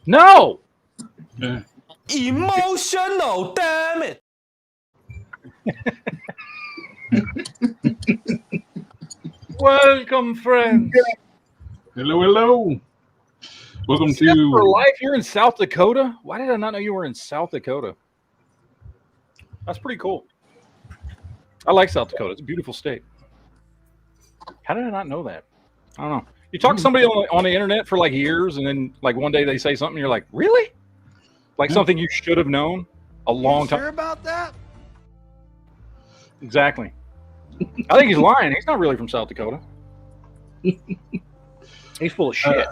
No. Yeah. Emotional, damn it. Welcome, friends. Hello, hello. Welcome Set to for life. You're in South Dakota. Why did I not know you were in South Dakota? That's pretty cool. I like South Dakota. It's a beautiful state. How did I not know that? I don't know. You talk to somebody on the internet for like years, and then like one day they say something, and you're like, really? Like something you should have known a long time. Sure about that? Exactly. I think he's lying. He's not really from South Dakota. He's full of shit.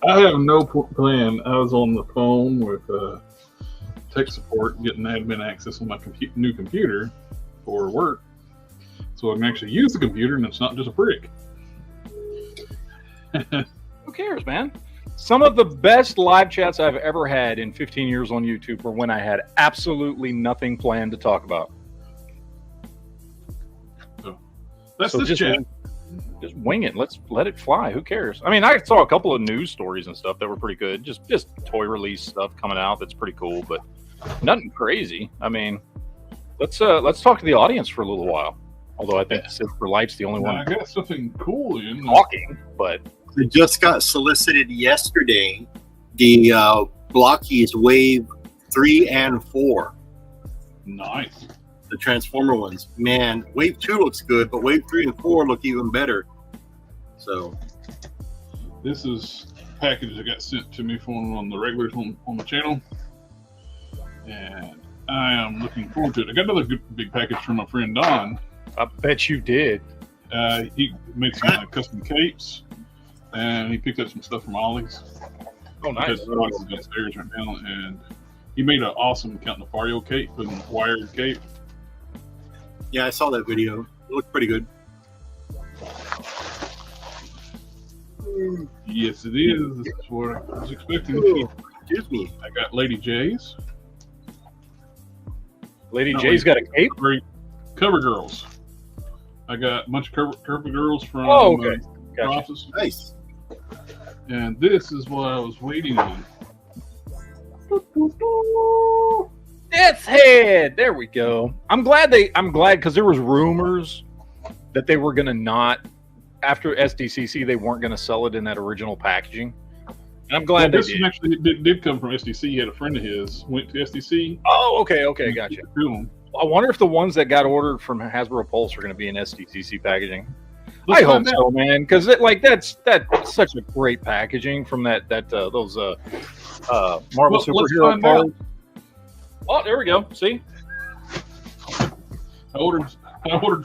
I have no plan. I was on the phone with tech support getting admin access on my new computer for work, so I can actually use the computer and it's not just a brick. Who cares, man? Some of the best live chats I've ever had in 15 years on YouTube were when I had absolutely nothing planned to talk about. So that's So this just chat. Just wing it. Let's let it fly. Who cares? I mean, I saw a couple of news stories and stuff that were pretty good. Just toy release stuff coming out that's pretty cool, but nothing crazy. I mean, let's talk to the audience for a little while. Although I think Sid for Life's the only I one got something cool in talking, but I just got solicited yesterday. The blockies wave 3 and 4, Nice. the Transformer ones. Man, wave 2 looks good, but wave 3 and 4 look even better. So This is a package that got sent to me from on the regulars on the channel, and I am looking forward to it. I got another good big package from my friend Don. I bet you did. He made some custom capes, and he picked up some stuff from Ollie's. Oh, nice. Because Ollie's downstairs right now, and he made an awesome Count Nefario cape with a wired cape. yeah, I saw that video. It looked pretty good. Yes, it is. This is what I was expecting. Ooh, excuse me. I got Lady J's. Lady No, J's got a cape. Cover Girls. I got a bunch of cover girls from Oh, okay. Gotcha. office. Nice. And this is what I was waiting on. Death's Head. There we go. I'm glad because there was rumors that they were gonna not after SDCC they weren't gonna sell it in that original packaging. And I'm glad This they did. actually did come from SDC. He had a friend of his went to SDC. Oh, okay, gotcha. Cool. I wonder if the ones that got ordered from Hasbro Pulse are going to be in SDCC packaging. Let's I hope find out. so, man, because that's such a great packaging from those Marvel Well, let's superhero find out. cards. Oh, there we go. See, I ordered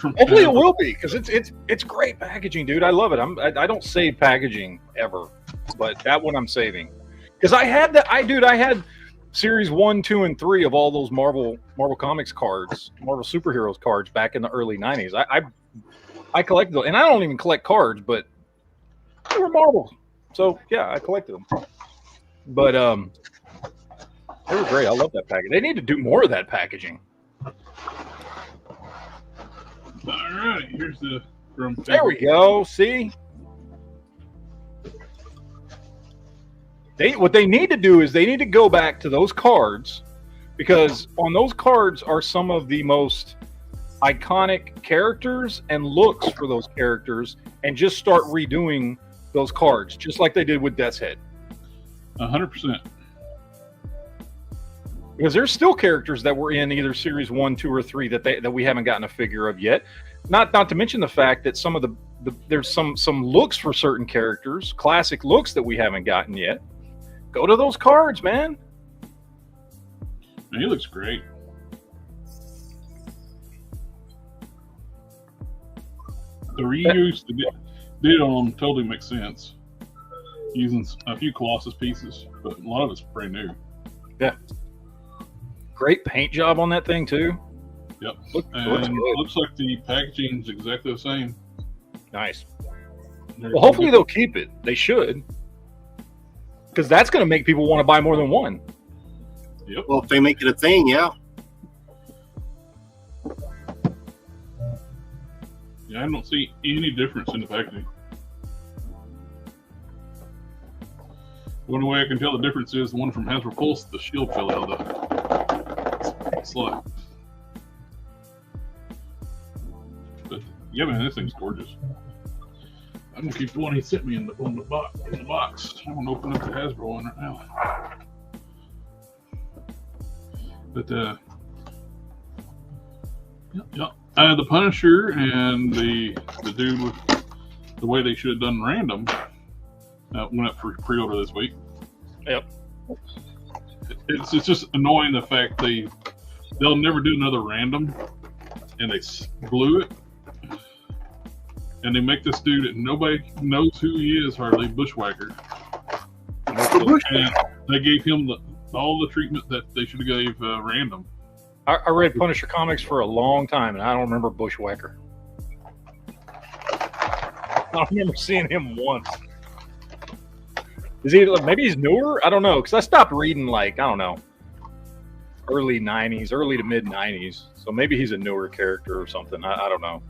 from. hopefully it will be because it's great packaging, dude. I love it. I don't save packaging ever, but that one I'm saving because I had Series 1, 2, and 3 of all those Marvel Comics cards, Marvel superheroes cards back in the early 90s. I collected them, and I don't even collect cards, but they were Marvel. So yeah, I collected them. But they were great. I love that package. They need to do more of that packaging. All right, here's the from. There we go. See? What they need to do is they need to go back to those cards because on those cards are some of the most iconic characters and looks for those characters and just start redoing those cards just like they did with Death's Head. 100%. Because there's still characters that were in either Series 1, 2, or 3 that we haven't gotten a figure of yet. Not to mention the fact that some of there's some looks for certain characters, classic looks that we haven't gotten yet. Go to those cards, man. Man, he looks great. The reuse they did on them totally makes sense. Using a few Colossus pieces, but a lot of it's brand new. Yeah. Great paint job on that thing, too. Yep. Looks And good. looks like the packaging's exactly the same. Nice. Well, hopefully they'll keep it. They should. Because that's going to make people want to buy more than one. Yep. Well, if they make it a thing, yeah. Yeah, I don't see any difference in the packaging. One way I can tell the difference is the one from Hasbro Pulse, the shield fell out of the slot. But yeah, man, this thing's gorgeous. I'm gonna keep the one he sent me in the box. I'm gonna open up the Hasbro one right now. But the Punisher and the dude with the way they should have done random went up for pre-order this week. Yep. It's just annoying the fact they'll never do another random, and they blew it. And they make this dude that nobody knows who he is hardly, Bushwhacker. And they gave him all the treatment that they should have gave random. I read Punisher comics for a long time, and I don't remember Bushwhacker. I don't remember seeing him once. Is he maybe he's newer? I don't know, because I stopped reading early 90s, early to mid 90s. So maybe he's a newer character or something. I don't know.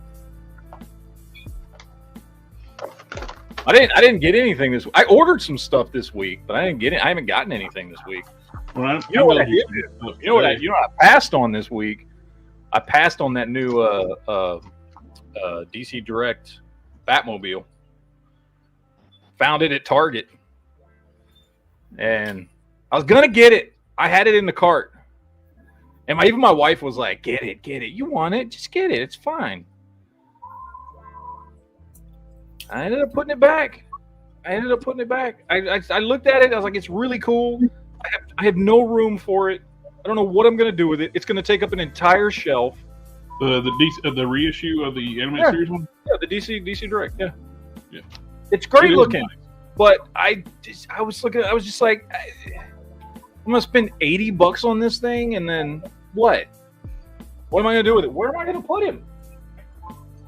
I didn't get anything this week. I ordered some stuff this week, but I didn't get it. I haven't gotten anything this week. Well, you know what I did? You know what I passed on this week? I passed on that new DC Direct Batmobile. Found it at Target. And I was gonna get it. I had it in the cart. And even my wife was like, get it. You want it? Just get it. It's fine. I ended up putting it back. I looked at it. I was like, it's really cool. I have no room for it. I don't know what I'm going to do with it. It's going to take up an entire shelf. The reissue of the animated series one? Yeah, the DC Direct. Yeah. It's great looking. Nice. But I was just like, I'm going to spend $80 on this thing, and then what? What am I going to do with it? Where am I going to put him?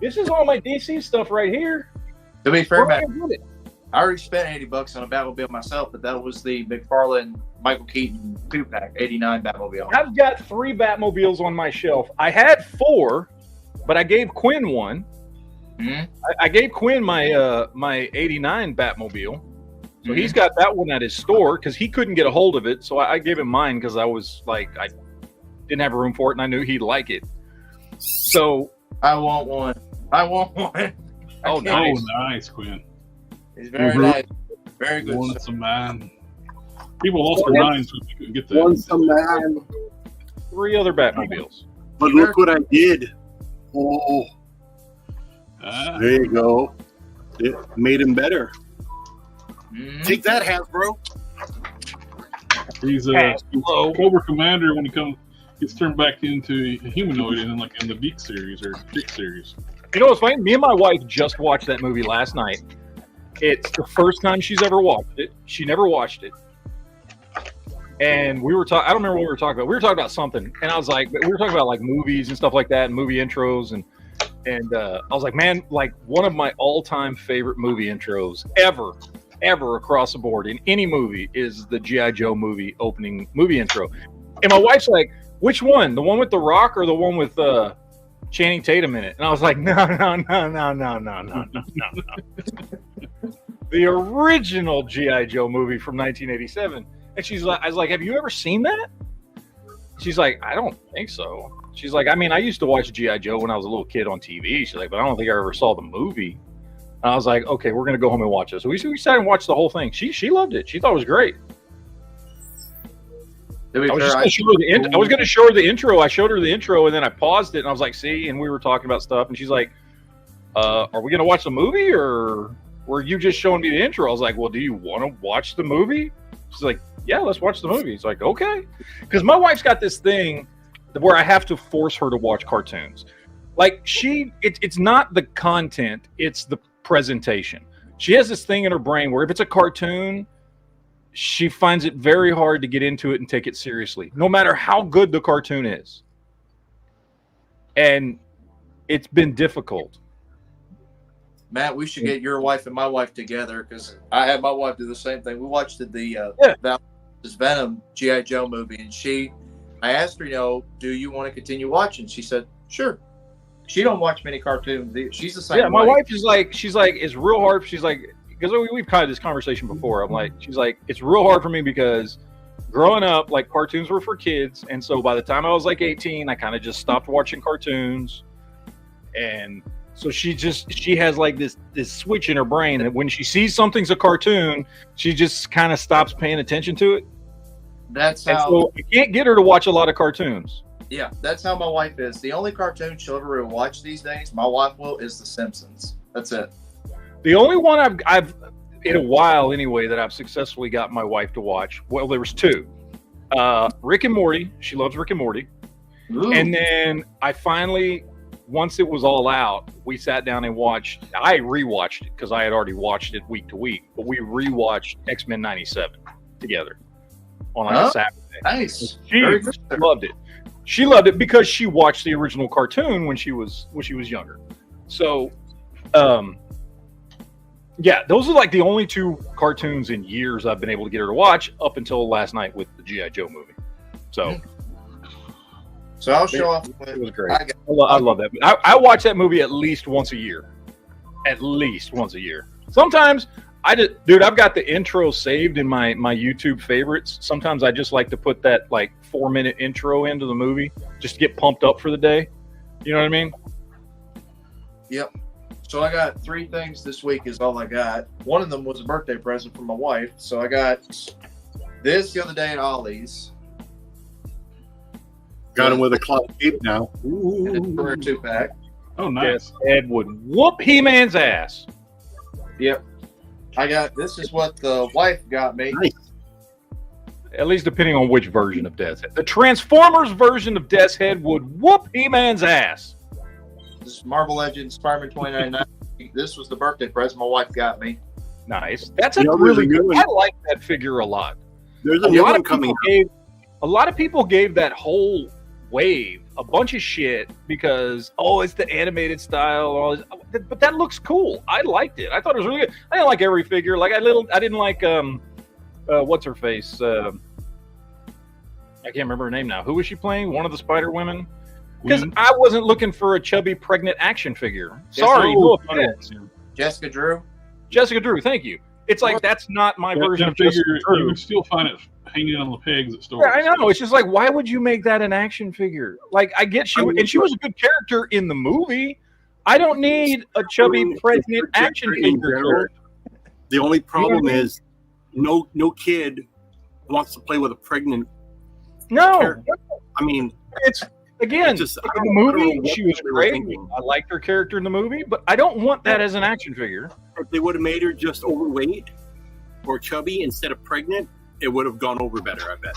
This is all my DC stuff right here. To be fair, Matt, I already spent $80 on a Batmobile myself, but that was the McFarlane Michael Keaton 2-pack, 89 Batmobile. I've got 3 Batmobiles on my shelf. I had 4, but I gave Quinn one. Mm-hmm. I gave Quinn my 89 Batmobile. So he's got that one at his store because he couldn't get a hold of it. So I gave him mine because I was like, I didn't have room for it, and I knew he'd like it. So I want one. Oh, nice. Nice, Quinn. He's very nice. Very good. Want some man. People lost their minds when they couldn't get that. Want some man. 3 other Batmobiles. But look what I did. Oh. There you go. It made him better. Mm-hmm. Take that, Hasbro. He's Cobra Commander when he gets turned back into a humanoid in the Geek series or Geek series. You know what's funny? Me and my wife just watched that movie last night. It's the first time she's ever watched it. She never watched it. And we were talking, I don't remember what we were talking about. We were talking about something. And I was like, we were talking about like movies and stuff like that and movie intros. And I was like, man, like one of my all-time favorite movie intros ever across the board in any movie is the G.I. Joe movie opening movie intro. And my wife's like, which one? The one with The Rock or the one with Channing Tatum in it? And I was like, no. The original G.I. Joe movie from 1987. And I was like, have you ever seen that? She's like, I don't think so. She's like, I mean, I used to watch G.I. Joe when I was a little kid on TV. She's like, but I don't think I ever saw the movie. And I was like, okay, we're going to go home and watch this. So we sat and watched the whole thing. She loved it. She thought it was great. I was going to show her the intro. I showed her the intro, and then I paused it, and I was like, see, and we were talking about stuff, and she's like, are we going to watch the movie, or were you just showing me the intro? I was like, well, do you want to watch the movie? She's like, yeah, let's watch the movie. It's like, okay. Because my wife's got this thing where I have to force her to watch cartoons. Like, it's not the content, it's the presentation. She has this thing in her brain where if it's a cartoon, she finds it very hard to get into it and take it seriously, no matter how good the cartoon is. And it's been difficult. Matt, we should get your wife and my wife together because I had my wife do the same thing. We watched the Venom G.I. Joe movie, and I asked her, do you want to continue watching? She said, sure. She don't watch many cartoons. She's the same. Yeah, my wife is like, she's like, it's real hard. She's like, because we've had this conversation before. I'm like, she's like, it's real hard for me because growing up, like cartoons were for kids, and so by the time I was like 18, I kind of just stopped watching cartoons, and so she has like this switch in her brain that when she sees something's a cartoon, she just kind of stops paying attention to it. That's how. So I can't get her to watch a lot of cartoons. Yeah, that's how my wife is. The only cartoon she'll ever watch these days, my wife will, is The Simpsons. That's it. The only one I've in a while anyway that I've successfully got my wife to watch. Well, there was two. Rick and Morty. She loves Rick and Morty. Ooh. And then I finally, once it was all out, we sat down and watched. I rewatched it because I had already watched it week to week, but we rewatched X-Men '97 together on like a Saturday. Nice. She loved it. She loved it because she watched the original cartoon when she was younger. So, yeah, those are like the only two cartoons in years I've been able to get her to watch up until last night with the G.I. Joe movie. So I'll show off. It was great. I love that. I watch that movie at least once a year. At least once a year. Sometimes I've got the intro saved in my YouTube favorites. Sometimes I just like to put that like 4-minute intro into the movie just to get pumped up for the day. You know what I mean? Yep. So I got 3 things this week is all I got. One of them was a birthday present from my wife. So I got this the other day at Ollie's. Got him with a cloud cape now. And it's for a 2-pack. Oh, nice. Ed would whoop He-Man's ass. Yep. This is what the wife got me. Nice. At least depending on which version of Death's Head. The Transformers version of Death's Head would whoop He-Man's ass. This is Marvel Legends Spider-Man 2099. This was the birthday present my wife got me. Nice. That's a really good. I like that figure a lot. There's a new one coming. A lot of people gave that whole wave a bunch of shit because it's the animated style, all this, but that looks cool. I liked it. I thought it was really good. I didn't like every figure. Like I didn't like what's her face? I can't remember her name now. Who was she playing? One of the Spider Women. Because I wasn't looking for a chubby pregnant action figure. Sorry, no offense. Jessica Drew. Jessica Drew, thank you. It's like that's not my version of Jessica Drew. You can still find it hanging on the pegs at stores. Yeah, I know. It's just like, why would you make that an action figure? Like, I get she was a good character in the movie. I don't need a chubby pregnant action figure. The only problem is no kid wants to play with a pregnant character. I mean, it's again, in the movie, she was great. I liked her character in the movie, but I don't want that as an action figure. If they would have made her just overweight or chubby instead of pregnant, it would have gone over better, I bet.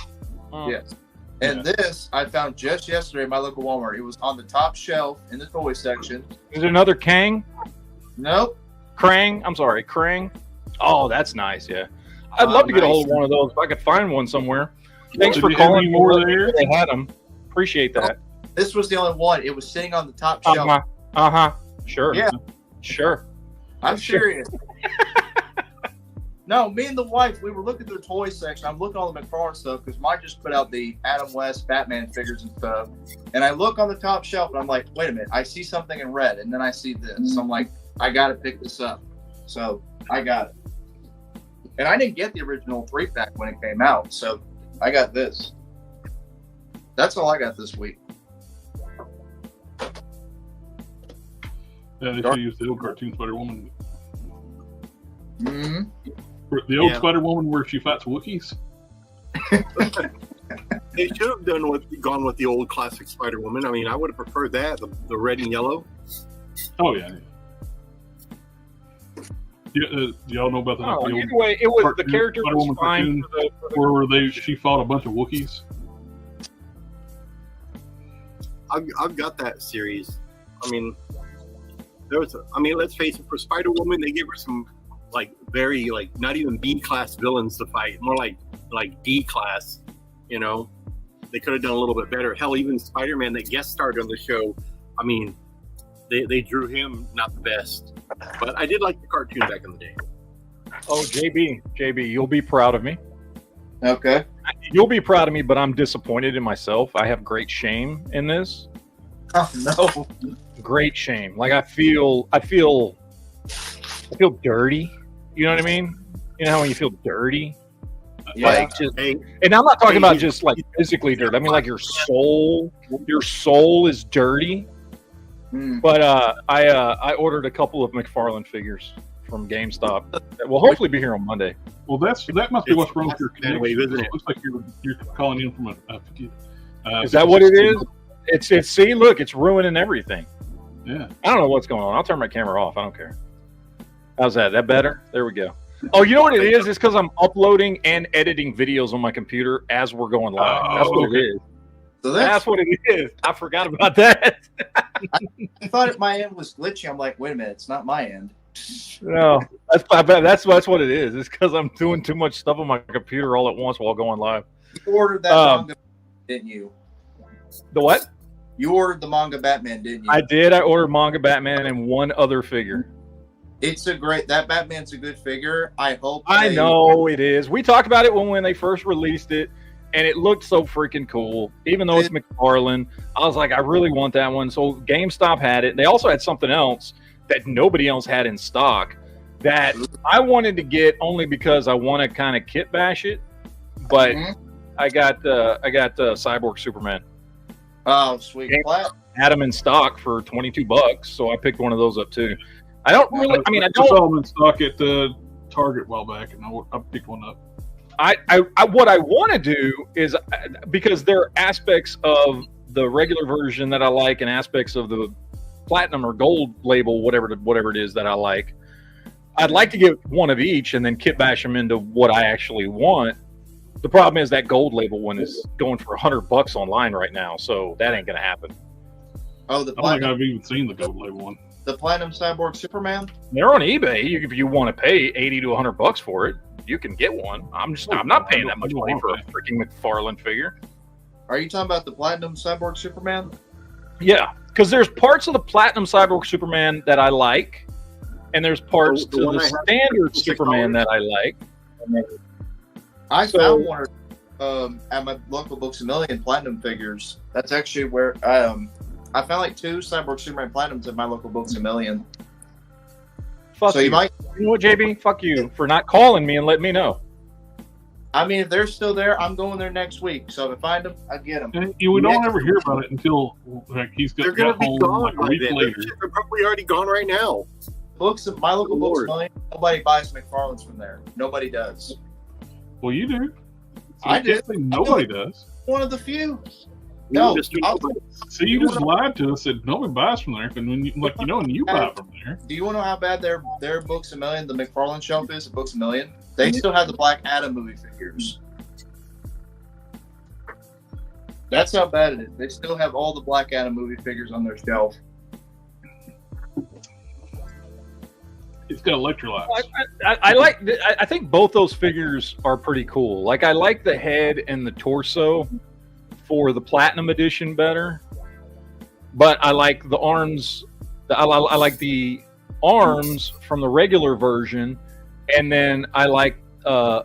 Yes. And this I found just yesterday at my local Walmart. It was on the top shelf in the toy section. Is there another Kang? Nope. Krang? I'm sorry, Krang. Oh, that's nice, yeah. I'd love to get a hold of one of those if I could find one somewhere. Thanks for calling more there. They had them. Appreciate that. This was the only one. It was sitting on the top shelf. Sure. Yeah. Sure. I'm serious. No, me and the wife, we were looking through the toy section. I'm looking at all the McFarlane stuff because Mike just put out the Adam West Batman figures and stuff. And I look on the top shelf and I'm like, wait a minute, I see something in red. And then I see this. I'm like, I got to pick this up. So I got it. And I didn't get the original 3-pack when it came out. So I got this. That's all I got this week. Yeah, they should use the old cartoon Spider-Woman. Mm-hmm. The old Spider-Woman where she fights Wookiees. They should have gone with the old classic Spider-Woman. I mean, I would have preferred that, the red and yellow. Oh, yeah. Do y'all know about that? Anyway, it was the character was fine where she fought a bunch of Wookiees. I've got that series. I mean, let's face it, for Spider-Woman, they gave her some very not even B-class villains to fight, more like D-class. You know, they could have done a little bit better. Hell, even Spider-Man that guest starred on the show, I mean, they drew him not the best, but I did like the cartoon back in the day. Oh, JB, you'll be proud of me. Okay. You'll be proud of me, but I'm disappointed in myself. I have great shame in this. Oh no. Great shame. Like I feel dirty. You know what I mean? You know how when you feel dirty? Yeah. Like just, Hey, and I'm not talking Hey, about you- just like physically dirty. I mean like your soul is dirty. Mm. But I ordered a couple of McFarlane figures from GameStop that will hopefully be here on Monday. Well, that must be what's wrong with your That's a bad wave, connection. isn't It it? looks like you're calling in from Is that what it is? It's see, look, it's ruining everything. Yeah. I don't know what's going on. I'll turn my camera off. I don't care. How's that? That better? There we go. Oh, you know what it is? It's because I'm uploading and editing videos on my computer as we're going live. Oh, That's what okay. it is. So That's what it is. I forgot about that. I thought my end was glitchy. I'm like, wait a minute, it's not my end. No, I bet that's what it is. It's because I'm doing too much stuff on my computer all at once while going live. You ordered that manga, didn't you? The what? You ordered the manga Batman, didn't you? I did. I ordered manga Batman and one other figure. It's a great. That Batman's a good figure. I hope. I they- know it is. We talked about it when they first released it, and it looked so freaking cool. Even though it's McFarlane, I was like, I really want that one. So GameStop had it. They also had something else that nobody else had in stock that I wanted to get only because I want to kind of kit bash it. But Mhm. I got Cyborg Superman. Oh, sweet. Game- Plat- Had them in stock for $22, so I picked one of those up too. I don't really. I mean, I saw don't. them in stock at the Target a while back, and I picked one up. I what I want to do is because there are aspects of the regular version that I like, and aspects of the platinum or gold label, whatever it is that I like. I'd like to get one of each and then kit bash them into what I actually want. The problem is that gold label one is going for $100 online right now, so that ain't gonna happen. oh, the I don't think platinum, I've even seen the gold label one. the platinum cyborg Superman. They're on eBay. If you want to pay $80 to $100 for it, you can get one. I'm not paying that much money for a freaking McFarlane figure. Are you talking about the platinum cyborg Superman? Yeah, because there's parts of the Platinum Cyborg Superman that I like, and there's parts The to one the I have standard for $6. Superman that I like. I So- found one at my local Books A Million platinum figures. That's actually where I found like 2 cyborg Superman platinums at my local Books A Million. Fuck So you. you might. You know what, JB? Fuck you for not calling me and letting me know. I mean, if they're still there, I'm going there next week. So if I find them, I get them. And we don't ever hear about it until like he's They're got going to be home gone like a by week then. later. They're probably already gone right now. My local Books A Lord. Million, nobody buys McFarlane's from there. Nobody does. Well, you do. So I you can't do. say nobody does. One of the few. No, Just I'll- See, you just lied to us that nobody buys from there. And when you when you buy from there, do you want to know how bad their Books A Million, the McFarlane shelf is at Books A Million? They still have the Black Adam movie figures. That's how bad it is. They still have all the Black Adam movie figures on their shelf. it's got electrolytes. I like. I think both those figures are pretty cool. Like I like the head and the torso for the Platinum Edition better, but I like the arms. I like the arms from the regular version, and then I like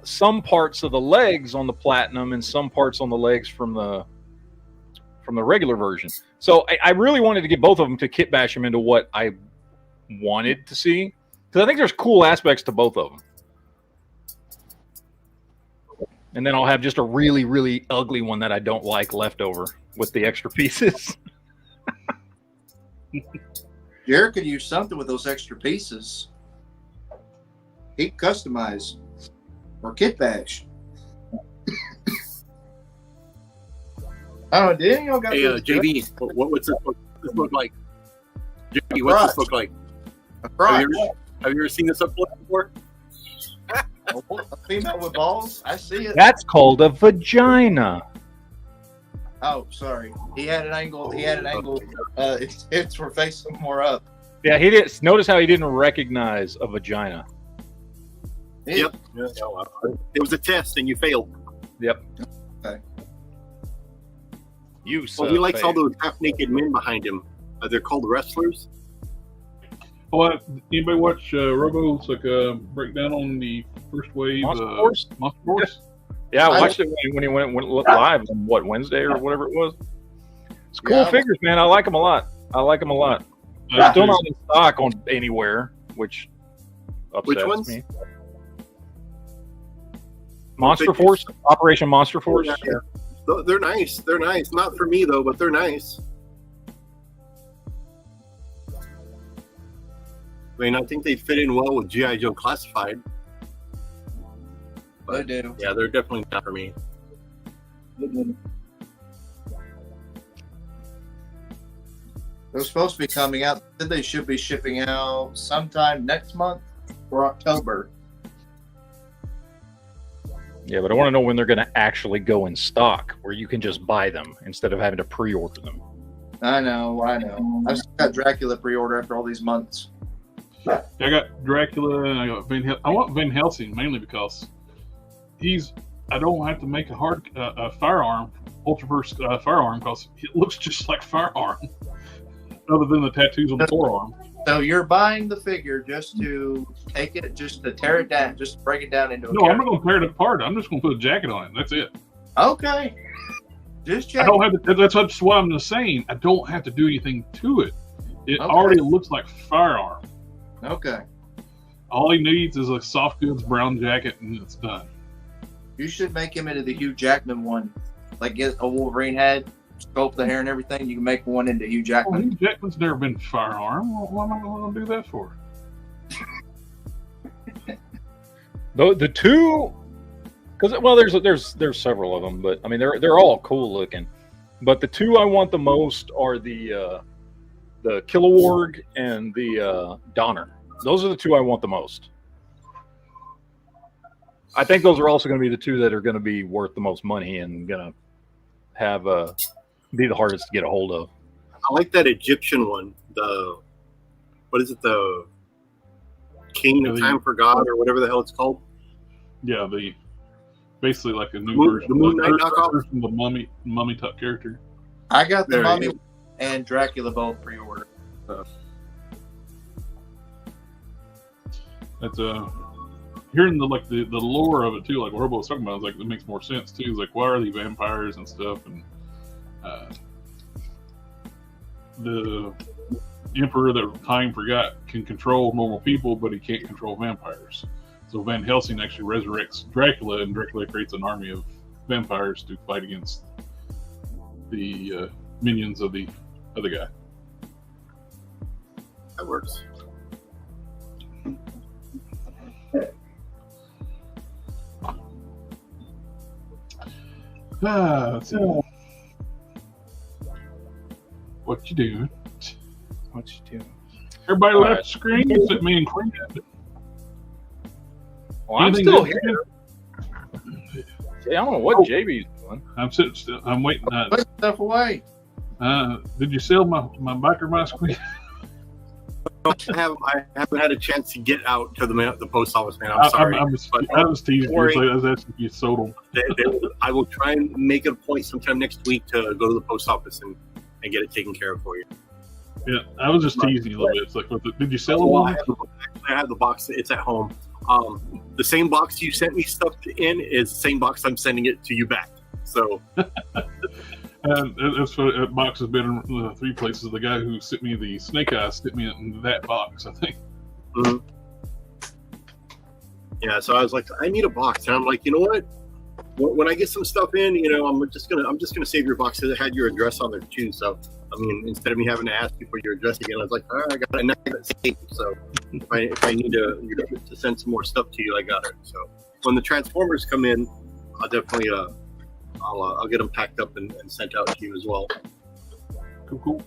some parts of the legs on the Platinum and some parts on the legs from the regular version. So I really wanted to get both of them to kit bash them into what I wanted to see, because I think there's cool aspects to both of them. And then I'll have just a really, really ugly one that I don't like left over with the extra pieces. Jared could use something with those extra pieces. He can customize or kit bash. I don't know. Did any of y'all got Hey, those- JB, what's this look like? JB, what's this look like? a crotch? Have you ever seen this up close before? A female with balls? I see it. That's called a vagina. Oh, sorry. He had an angle. It's for facing more up. Yeah, he didn't notice how he didn't recognize a vagina. Yep. It was a test and you failed. Yep. Okay. You Well, he likes all those half-naked men behind him. They're called wrestlers. Well, anybody watch Robo's like a breakdown on the first wave Monster Force? Monster Force? Yeah, I watched it when he went live on what, Wednesday or whatever it was. It's cool Yeah. figures, man. I like them a lot. They're still not in stock on anywhere, which upsets Which ones? me. Monster Force, Operation Monster Force. Yeah. They're nice. They're nice. Not for me though, but they're nice. I mean, I think they fit in well with GI Joe Classified. But they do. Yeah, they're definitely not for me. They're supposed to be coming out. They should be shipping out sometime next month or October. Yeah, but I want to know when they're going to actually go in stock, where you can just buy them instead of having to pre-order them. I know. I've still got Dracula pre-order after all these months. I got Dracula and I got I want Van Helsing mainly because I don't have to make a firearm, Ultraverse firearm, because it looks just like firearm, other than the tattoos on the forearm. So you're buying the figure just to take it, just to tear it down, just break it down into a No, I'm not going to tear it apart. I'm just going to put a jacket on it. That's it. Okay. Just check. I don't have to, that's why I'm just saying I don't have to do anything to it. It already looks like firearm. Okay. All he needs is a soft goods brown jacket and it's done. You should make him into the Hugh Jackman one. Like get a Wolverine head, sculpt the hair and everything. You can make one into Hugh Jackman. Hugh Jackman's never been firearm. What am I going to do that for? The two, because well, there's several of them, but I mean they're all cool looking. But the two I want the most are the Kilowog and the Donner. Those are the two I want the most. I think those are also going to be the two that are going to be worth the most money and going to have be the hardest to get a hold of. I like that Egyptian one. What is it? The King of Time for God or whatever the hell it's called. Yeah, basically like a new version. The Moon Knight knockoff. Version of the mummy type character. I got the Mummy and Dracula both pre-ordered. That's hearing the lore of it too, like what Robo was talking about, is like it makes more sense too. It's like, why are they vampires and stuff, and the Emperor that time forgot can control normal people, but he can't control vampires. So Van Helsing actually resurrects Dracula, and Dracula creates an army of vampires to fight against the minions of the other guy. That works. Let's see. What you doing? What you doing? Everybody left the screen except me and Quinn. Well, I'm still here. I don't know what JB's doing. I'm sitting still. I'm waiting. Put stuff away. Did you sell my biker mice, Quinn? I haven't had a chance to get out to the post office, man. I'm sorry. I was teasing you. So I was asking if you sold them. I will try and make it a point sometime next week to go to the post office and get it taken care of for you. Yeah, I was just teasing you a little bit. It's like, did you sell them? I have the box. It's at home. The same box you sent me stuff in is the same box I'm sending it to you back. So. And that's what that box has been in 3 places. The guy who sent me the snake eyes sent me in that box, I think. Mm-hmm. Yeah, so I was like, I need a box, and I'm like, you know what? When I get some stuff in, I'm just gonna save your box because it had your address on there too. So I mean, instead of me having to ask you for your address again, I was like, all right, I got it saved. So if I need to send some more stuff to you, I got it. So when the Transformers come in, I'll definitely I'll get them packed up and sent out to you as well. Cool.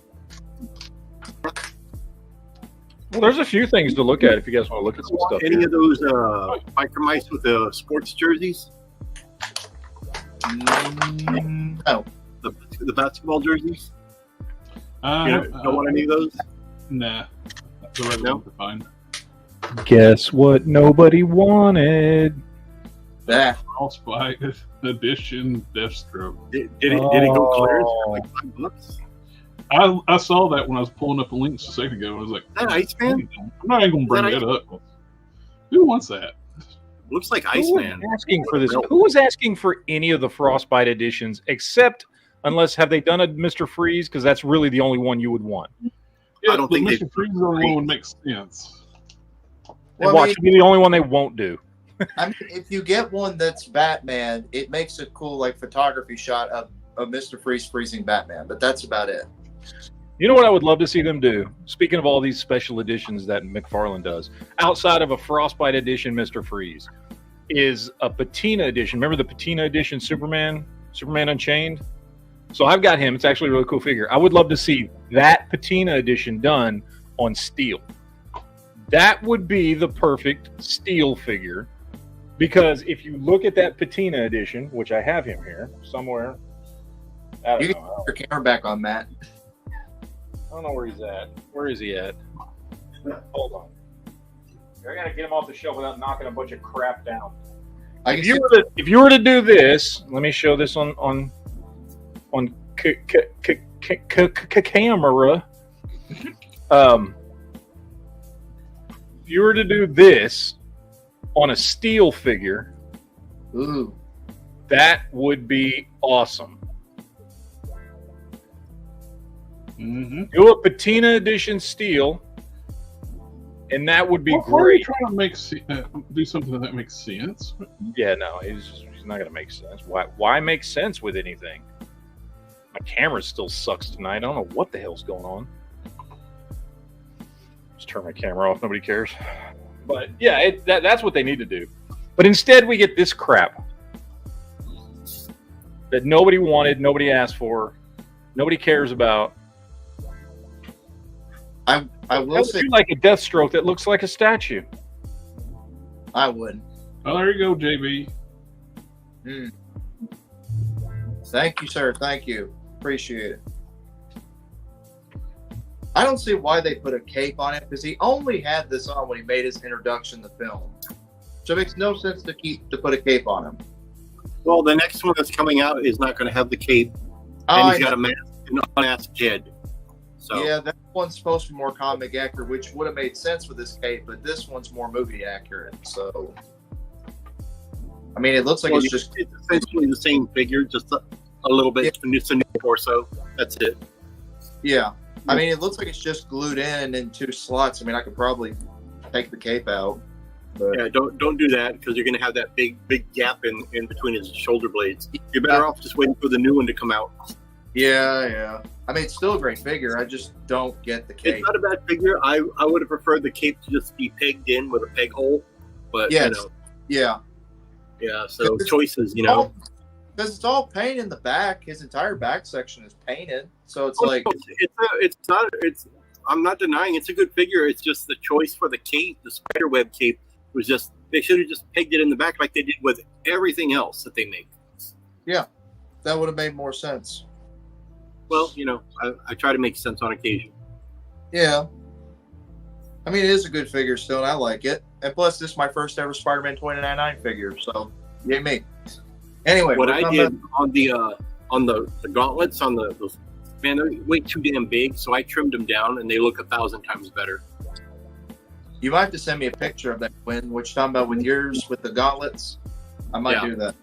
Well, there's a few things to look at if you guys want to look at some stuff. Any of those biker mice with the sports jerseys? No. The basketball jerseys? Don't want any of those? Nah. The right one to find. Guess what nobody wanted? That. All Spike Edition Deathstroke. Did it go clearance for like $5? I saw that when I was pulling up the links a second ago. I was like, is that Iceman? I'm not even going to bring that up. Who wants that? Looks like Who Iceman. was asking for this? Who was asking for any of the Frostbite editions, except unless have they done a Mr. Freeze? Because that's really the only one you would want. Yeah, I don't think Mr. Freeze is the only one would make sense. And watch, it'd be the only one they won't do. I mean, if you get one that's Batman, it makes a cool like photography shot of Mr. Freeze freezing Batman, but that's about it. You know what I would love to see them do? Speaking of all these special editions that McFarlane does, outside of a Frostbite edition Mr. Freeze, is a patina edition. Remember the patina edition Superman Unchained? So I've got him. It's actually a really cool figure. I would love to see that patina edition done on steel. That would be the perfect steel figure, because if you look at that patina edition, which I have him here somewhere. You can put your camera back on, Matt. I don't know where he's at. Where is he at? Hold on. I gotta get him off the shelf without knocking a bunch of crap down. If you were to do this, let me show this on camera. If you were to do this on a steel figure, ooh, that would be awesome. Mm-hmm. Do a patina edition steel, and that would be Are you great. trying to make do something that makes sense? Yeah, no, he's not gonna make sense. Why make sense with anything? My camera still sucks tonight. I don't know what the hell's going on. Just turn my camera off. Nobody cares. But yeah, that's what they need to do. But instead, we get this crap that nobody wanted, nobody asked for, nobody cares about. I will say, like a Deathstroke that looks like a statue. I would. Oh, there you go, JB. Thank you, sir. Thank you. Appreciate it. I don't see why they put a cape on it, because he only had this on when he made his introduction to film. So it makes no sense to put a cape on him. Well, the next one that's coming out is not going to have the cape, and he's got a mask, an unmasked head. So yeah, that one's supposed to be more comic accurate, which would have made sense with this cape, but this one's more movie accurate. So, I mean, it looks like it's essentially the same figure, just a little bit, just a new torso. That's it. Yeah. I mean, it looks like it's just glued in and 2 slots. I mean, I could probably take the cape out. But yeah, don't do that, because you're going to have that big gap in between his shoulder blades. You're better off just waiting for the new one to come out. Yeah. I mean, it's still a great figure. I just don't get the cape. It's not a bad figure. I would have preferred the cape to just be pegged in with a peg hole, but yes. Yeah. So choices, because it's all paint in the back. His entire back section is painted, so it's like I'm not denying it's a good figure. It's just the choice for the cape, the spiderweb cape, was just, they should have just pegged it in the back like they did with everything else that they make. Yeah, that would have made more sense. Well, I try to make sense on occasion. Yeah. I mean, it is a good figure still, and I like it. And plus, this is my first ever Spider-Man 29.9 figure, so yay me. Anyway, what I did on the gauntlets, on those, man, they're way too damn big, so I trimmed them down, and they look 1,000 times better. You might have to send me a picture of that, Quinn, what you're talking about with yours, with the gauntlets. I might do that.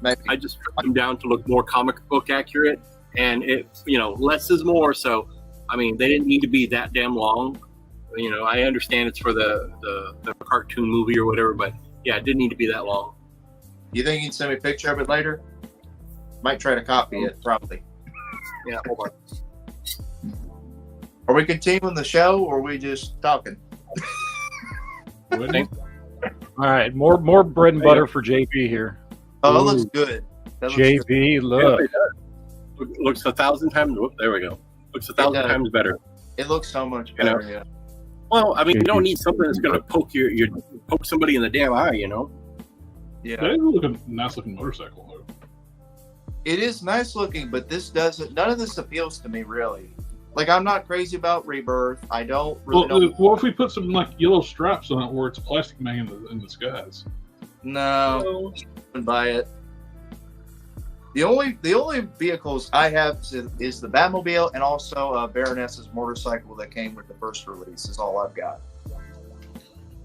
Maybe. I just trimmed them down to look more comic book accurate, and it, less is more. So, I mean, they didn't need to be that damn long. I understand it's for the cartoon movie or whatever, but yeah, it didn't need to be that long. You think you can send me a picture of it later? Might try to copy it, probably. Yeah, hold on. Are we continuing the show, or are we just talking? All right, more bread and butter for JP here. Oh, it looks good. JP, look. Yeah, looks 1,000 times. Whoop, there we go. Looks 1,000 times better. It looks so much better. Yeah. Well, I mean, you don't need something that's going to poke poke somebody in the damn eye, Yeah. They look a nice looking motorcycle though. It is nice looking, but none of this appeals to me really. Like, I'm not crazy about Rebirth. I don't really know. What if we put some like yellow stripes on it where it's Plastic Man in the skies? No, I wouldn't buy it. The only vehicles I have is the Batmobile and also Baroness's motorcycle that came with the first release. Is all I've got.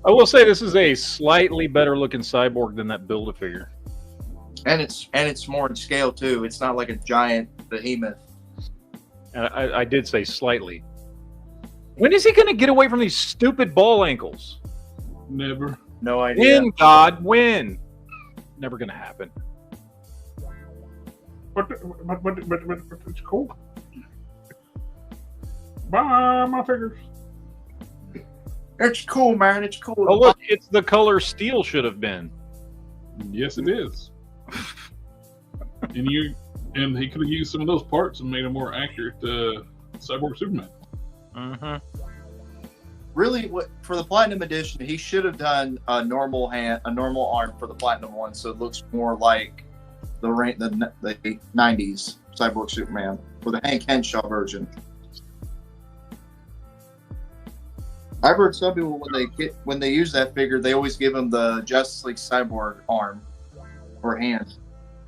I will say this is a slightly better looking Cyborg than that Build-A-Figure. And it's more in scale too. It's not like a giant behemoth. And I did say slightly. When is he going to get away from these stupid ball ankles? Never. No idea. Win, God, win. Never gonna happen. But it's cool. Bye, my figures. It's cool, man. It's cool. Oh look, it's the color steel should have been. Yes, it is. and he could have used some of those parts and made a more accurate Cyborg Superman. Mm-hmm. Really, for the Platinum Edition, he should have done a normal arm for the Platinum one, so it looks more like the 90s Cyborg Superman for the Hank Henshaw version. I've heard some people when they use that figure, they always give him the Justice League Cyborg arm or hand.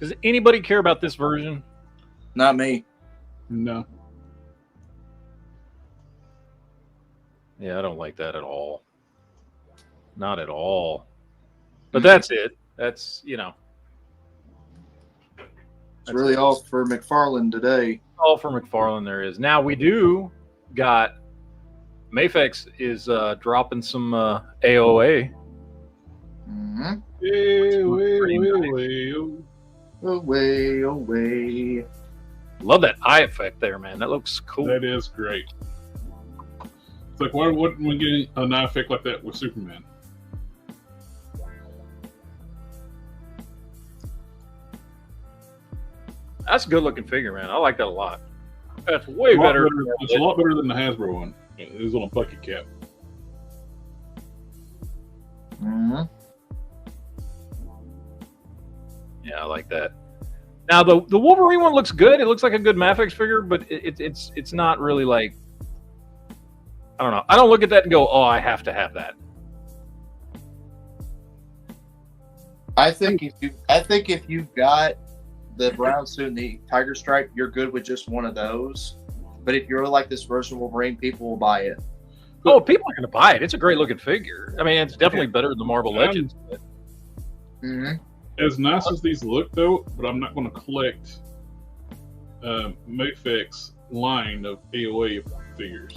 Does anybody care about this version? Not me. No. Yeah, I don't like that at all. Not at all. But that's it. That's, It's really all for McFarlane today. all for McFarlane there is. Now we do got Mafex is dropping some AOA. Mm-hmm. Away. Love that eye effect there, man. That looks cool. That is great. It's like, why wouldn't we get an eye effect like that with Superman? That's a good looking figure, man. I like that a lot. That's way better. It's a lot better than the Hasbro one. It is on a bucket cap. Mm-hmm. Yeah, I like that. Now the Wolverine one looks good. It looks like a good Mafex figure, but it's not really like, I don't know. I don't look at that and go, oh, I have to have that. I think if you've got the brown suit and the tiger stripe, you're good with just one of those. But if you're like this version of Wolverine, people will buy it. Oh, people are going to buy it. It's a great looking figure. I mean, it's definitely better than the Marvel Legends. But... Mm-hmm. As nice as these look, though, but I'm not going to collect Mafex line of AOA figures.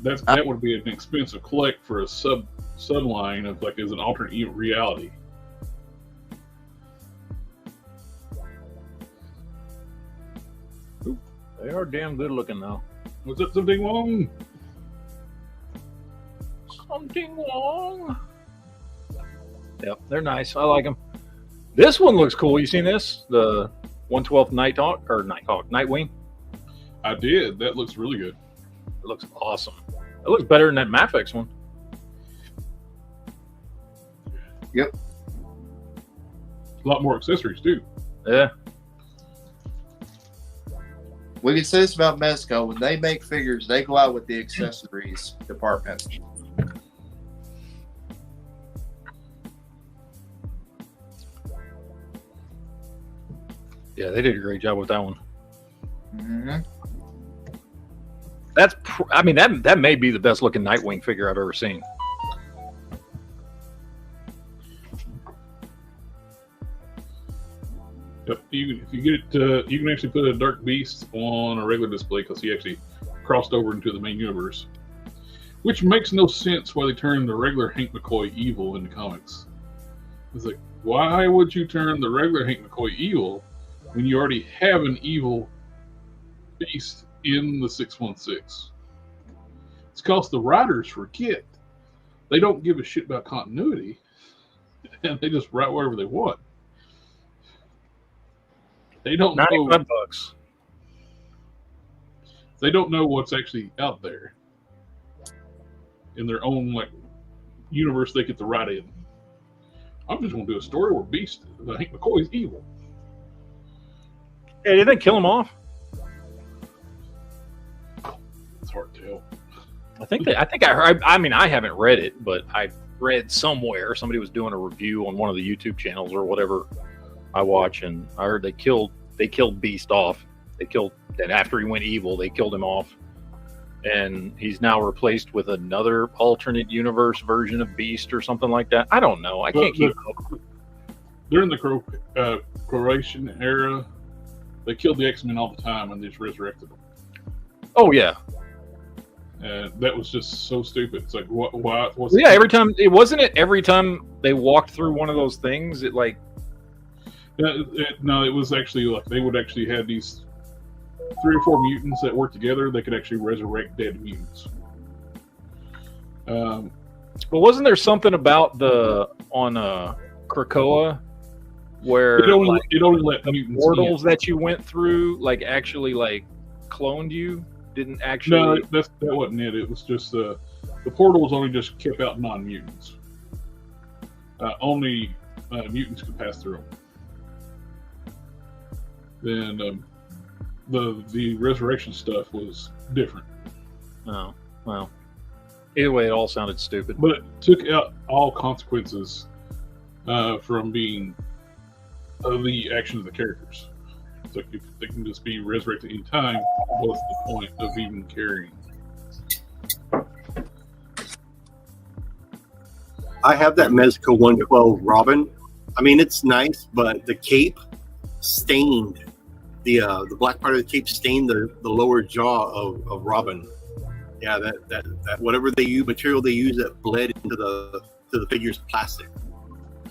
That would be an expensive collect for a subline of like as an alternate reality. They are damn good looking, though. Was that something wrong? Something wrong. Yep, they're nice. I like them. This one looks cool. You seen this? The 112th Nightwing. I did. That looks really good. It looks awesome. It looks better than that Mafex one. Yep. A lot more accessories too. Yeah. We can say this about Mezco. When they make figures, they go out with the accessories department. Yeah, they did a great job with that one. Mm-hmm. That may be the best looking Nightwing figure I've ever seen. Yep. If you get it, you can actually put a Dark Beast on a regular display because he actually crossed over into the main universe, which makes no sense why they turned the regular Hank McCoy evil in the comics. It's like, why would you turn the regular Hank McCoy evil when you already have an evil Beast in the 616? It's because the writers forget. They don't give a shit about continuity, and they just write whatever they want. They don't know. $95. They don't know what's actually out there in their own like universe they get to write in. I'm just going to do a story where Beast, Hank McCoy, is evil. Hey, did they kill him off? It's hard to tell. I think I heard. I mean, I haven't read it, but I read somewhere somebody was doing a review on one of the YouTube channels or whatever I watch, and I heard they killed Beast off. And after he went evil, they killed him off, and he's now replaced with another alternate universe version of Beast or something like that. I don't know. I can't keep up. During the Croatian era, they killed the X-Men all the time and just resurrected them. Oh yeah. And that was just so stupid. It's like, what? Why? Yeah, every time it wasn't it. Every time they walked through one of those things, it like. No, it was actually like they would actually have these 3 or 4 mutants that work together. They could actually resurrect dead mutants. But wasn't there something about on Krakoa where it only let mutants portals that you went through like actually like cloned you? Didn't actually? No, that wasn't it. It was just the portals only just kept out non-mutants. Only mutants could pass through them. Then the resurrection stuff was different. Oh, well. Either way, it all sounded stupid. But it took out all consequences from being the action of the characters. So if they can just be resurrected in time, what's the point of even caring? I have that Mezco 112 Robin. I mean, it's nice, but the cape stained the black part of the cape stained the lower jaw of Robin. Yeah, that whatever material they use that bled into the figure's plastic.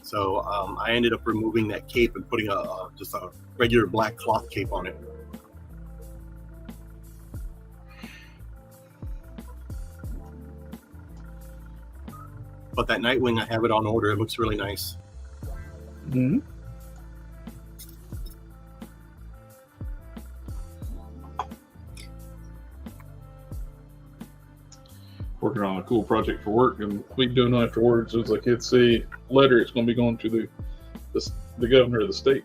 So I ended up removing that cape and putting just a regular black cloth cape on it. But that Nightwing, I have it on order. It looks really nice. Mm-hmm. Working on a cool project for work, and we doing afterwards is like it's a letter. It's going to be going to the governor of the state.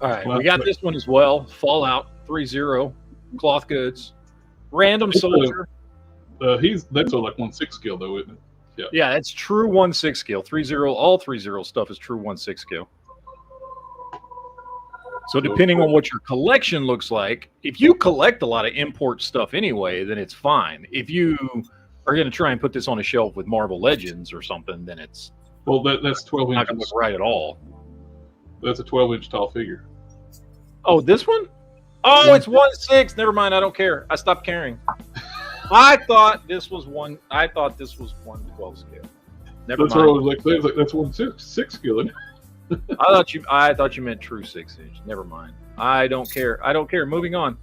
All right, we got this one as well. Fallout 3-0, cloth goods, random soldier. That's like 1/6 skill though, isn't it? Yeah, that's true 1/6 skill. 3-0, all 3-0 stuff is true 1/6 skill. So depending on what your collection looks like, if you collect a lot of import stuff anyway, then it's fine. If you are going to try and put this on a shelf with Marvel Legends or something, then it's that's 12 not going to inches. look right at all. That's a 12-inch tall figure. Oh, this one? Oh, it's 1/6. Never mind. I don't care. I stopped caring. I thought this was 1/12 scale. Never That's mind. what I was like. That's 1/6 skill. Isn't it? I thought you meant true 6-inch. Never mind. I don't care. I don't care. Moving on.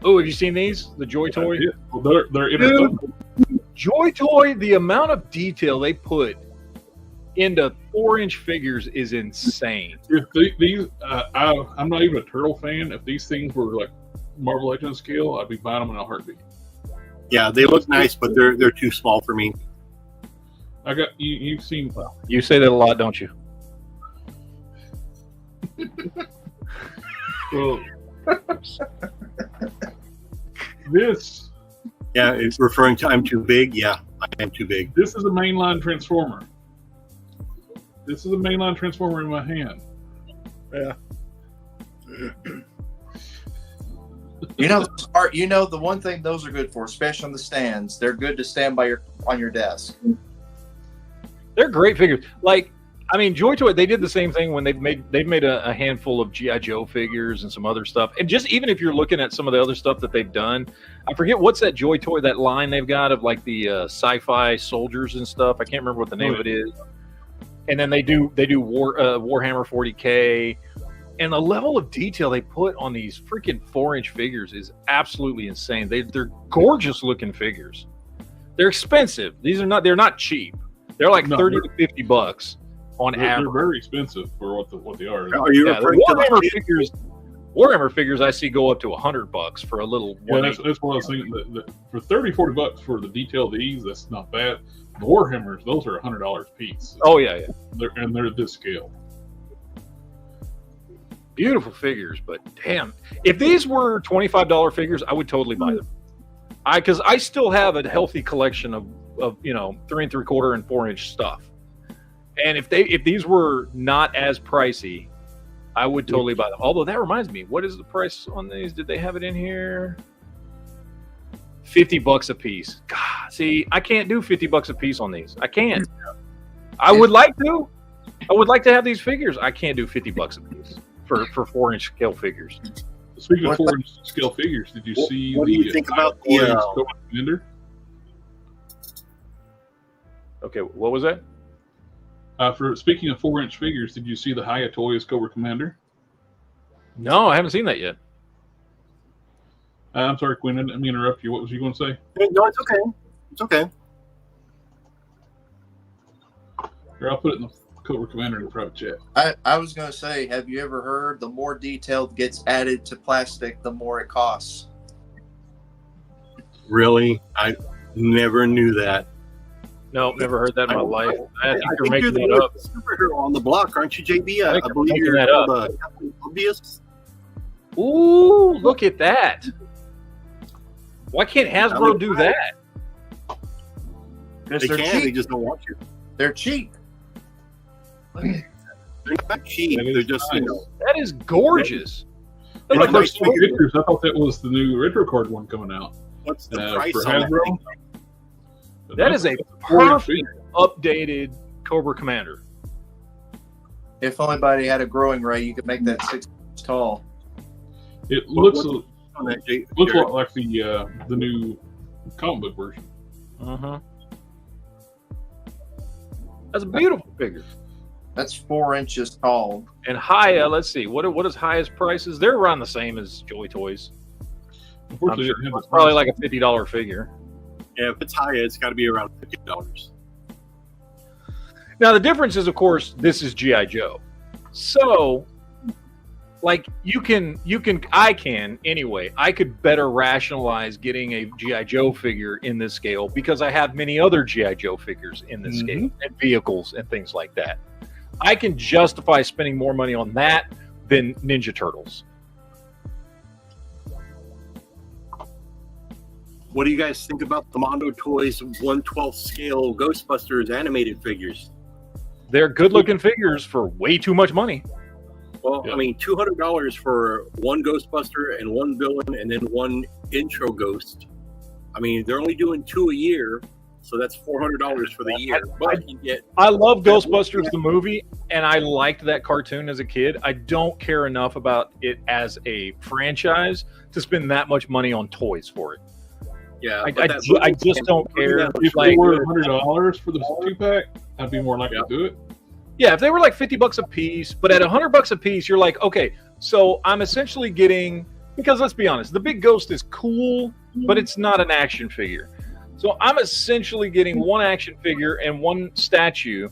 Oh, have you seen these? The Joy Toy? Yeah. Well, they're interchangeable. Joy Toy, the amount of detail they put into 4-inch figures is insane. If these, I'm not even a turtle fan. If these things were like Marvel Legends scale, I'd be buying them in a heartbeat. Yeah, they look nice, but they're too small for me. I got you. You've seen. Well, you say that a lot, don't you? Well, this. Yeah, it's referring to I'm too big. Yeah, I am too big. This is a mainline transformer. This is a mainline transformer in my hand. Yeah. The one thing those are good for, especially on the stands, they're good to stand on your desk. They're great figures. Like, I mean, Joy Toy, they did the same thing when they've made a handful of G.I. Joe figures and some other stuff. And just even if you're looking at some of the other stuff that they've done, I forget what's that Joy Toy, that line they've got of like the sci-fi soldiers and stuff. I can't remember what the name of it is. And then they do Warhammer 40K. And the level of detail they put on these freaking 4-inch figures is absolutely insane. They're gorgeous looking figures. They're expensive. They're not cheap. They're like $30 to $50 on average. They're very expensive for what they are. Are you referring to Warhammer figures? Warhammer figures I see go up to $100 for a little. Yeah, that's what I was thinking. For $30-$40 for the detail of these, that's not bad. The Warhammers, those are $100 a piece. Oh yeah. They're this scale. Beautiful figures, but damn, if these were $25 figures, I would totally buy them. Because I still have a healthy collection of 3 3/4 and 4-inch stuff. And if these were not as pricey, I would totally buy them. Although that reminds me, what is the price on these? Did they have it in here? $50 a piece. God, see, I can't do $50 a piece on these. I can't. I would like to. I would like to have these figures. I can't do $50 a piece for 4-inch scale figures. speaking of 4-inch scale figures, did you see what do you think about the Cobra Commander? Okay, what was that? For speaking of 4-inch figures, did you see the Hayatoya's Cobra Commander? No, I haven't seen that yet. I'm sorry, Quinn. I didn't mean to interrupt you. What was you going to say? No, it's okay. It's okay. Here, I'll put it in the Cobra Commander in the private chat. I was going to say, have you ever heard the more detail gets added to plastic, the more it costs? Really? I never knew that. No, never heard that in my life. I think you're you're making that the up. superhero on the block, aren't you, JB? I I think believe you're you're making that called Captain Obvious. Ooh, look at that. Why can't Hasbro do that? Because They they're can, cheap. they just don't want you. They're cheap. They're not cheap. They're just, you know. That is gorgeous. They're When I like first saw the pictures, I thought that was the new retro card one coming out. What's the For price on that Hasbro. thing? But That that's is a 4-inch perfect figure. updated Cobra Commander. If anybody had a growing ray, you could make that 6 inches tall. It looks On that, Jared? a lot like the new comic book version. Uh-huh. That's a beautiful figure. That's 4 inches tall. And Haya, let's see, what is Haya's prices? They're around the same as Joy Toys. I'm Unfortunately, sure it didn't have it's the probably price. like a $50 figure. Yeah, if it's high, it's got to be around $50. Now the difference is, of course, this is G.I. Joe. So, like, I could better rationalize getting a G.I. Joe figure in this scale because I have many other G.I. Joe figures in this scale and vehicles and things like that. I can justify spending more money on that than Ninja Turtles. What do you guys think about the Mondo Toys 1/12 scale Ghostbusters animated figures? They're good-looking figures for way too much money. Well, Yeah. I mean, $200 for one Ghostbuster and one villain and then one intro ghost. I mean, they're only doing 2 a year, so that's $400 for the year. But you get I love Ghostbusters the movie, and I liked that cartoon as a kid. I don't care enough about it as a franchise to spend that much money on toys for it. yeah. I just don't care. If Like, they were $100 for the 2-pack, I'd be more likely to do it. yeah, if they were like $50 a piece, but at $100 a piece, you're like, okay, so I'm essentially getting, because let's be honest, the big ghost is cool, but it's not an action figure. So I'm essentially getting one action figure and one statue,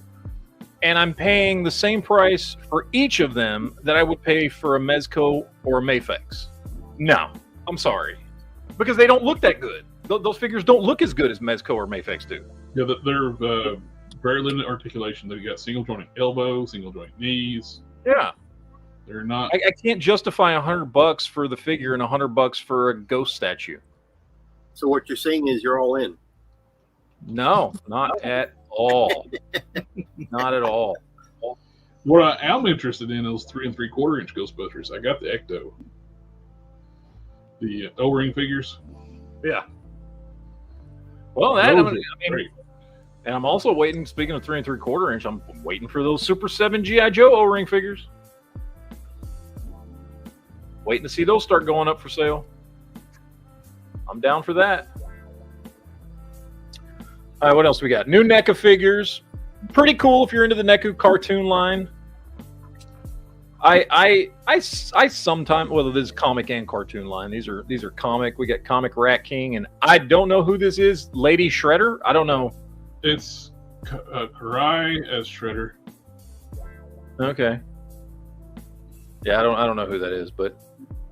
and I'm paying the same price for each of them that I would pay for a Mezco or a Mafex. No, I'm sorry, because they don't look that good. Those figures don't look as good as Mezco or Mafex do. Yeah, they're very limited articulation. They've got single joint elbows, single joint knees. Yeah. They're not. I can't justify $100 for the figure and $100 for a ghost statue. So what you're saying is you're all in. No, not at all. Not at all. What I am interested in is 3 3/4 inch Ghostbusters. I got the Ecto, the O-ring figures. Yeah. Well, that Those I are mean, great. and I'm also waiting. Speaking of 3 3/4 inch, I'm waiting for those Super 7 GI Joe O-ring figures. Waiting to see those start going up for sale. I'm down for that. All right, what else we got? New NECA figures. Pretty cool if you're into the NECA cartoon line. I sometimes, well, this is comic and cartoon line. These are comic. We got Comic Rat King, and I don't know who this is. Lady Shredder. I don't know. It's Karai as Shredder. Okay. Yeah, I don't know who that is, but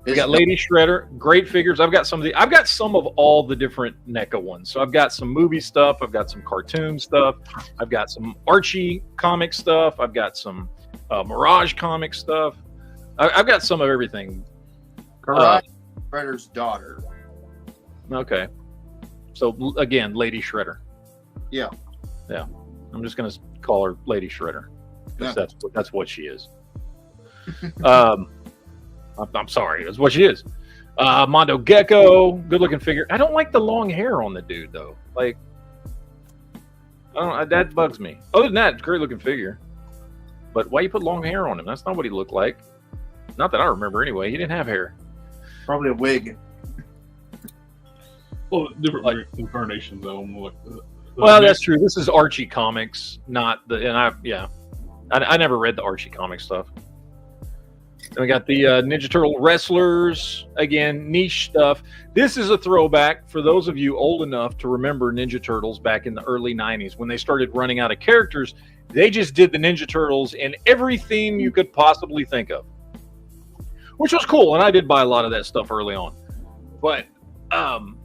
we got Lady Shredder. Great figures. I've got some of all the different NECA ones. So I've got some movie stuff. I've got some cartoon stuff. I've got some Archie comic stuff. I've got some Mirage comic stuff. I've got some of everything. Karate Shredder's daughter. Okay. So again, Lady Shredder. Yeah. Yeah. I'm just gonna call her Lady Shredder because that's what she is. I'm sorry, that's what she is. Mondo Gecko, good looking figure. I don't like the long hair on the dude though. Like, I don't. That bugs me. Other than that, great looking figure. But why you put long hair on him? That's not what he looked like. Not that I remember anyway. He didn't have hair. Probably a wig. Well, different incarnations though. Like well, that's true. This is Archie Comics, not the. And I never read the Archie Comics stuff. And we got the Ninja Turtle wrestlers again, niche stuff. This is a throwback for those of you old enough to remember Ninja Turtles back in the early '90s when they started running out of characters. They just did the Ninja Turtles in every theme you could possibly think of, which was cool. And I did buy a lot of that stuff early on. But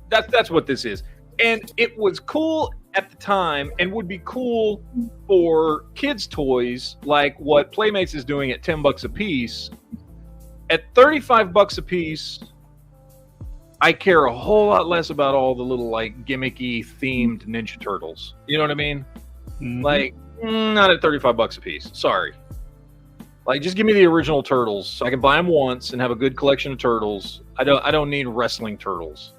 that's what this is. And it was cool at the time and would be cool for kids' toys like what Playmates is doing at $10 a piece. At $35 a piece, I care a whole lot less about all the little like gimmicky themed Ninja Turtles. You know what I mean? Mhm. Like, not at $35 a piece. Sorry. Like, just give me the original Turtles so I can buy them once and have a good collection of Turtles. I don't need wrestling Turtles.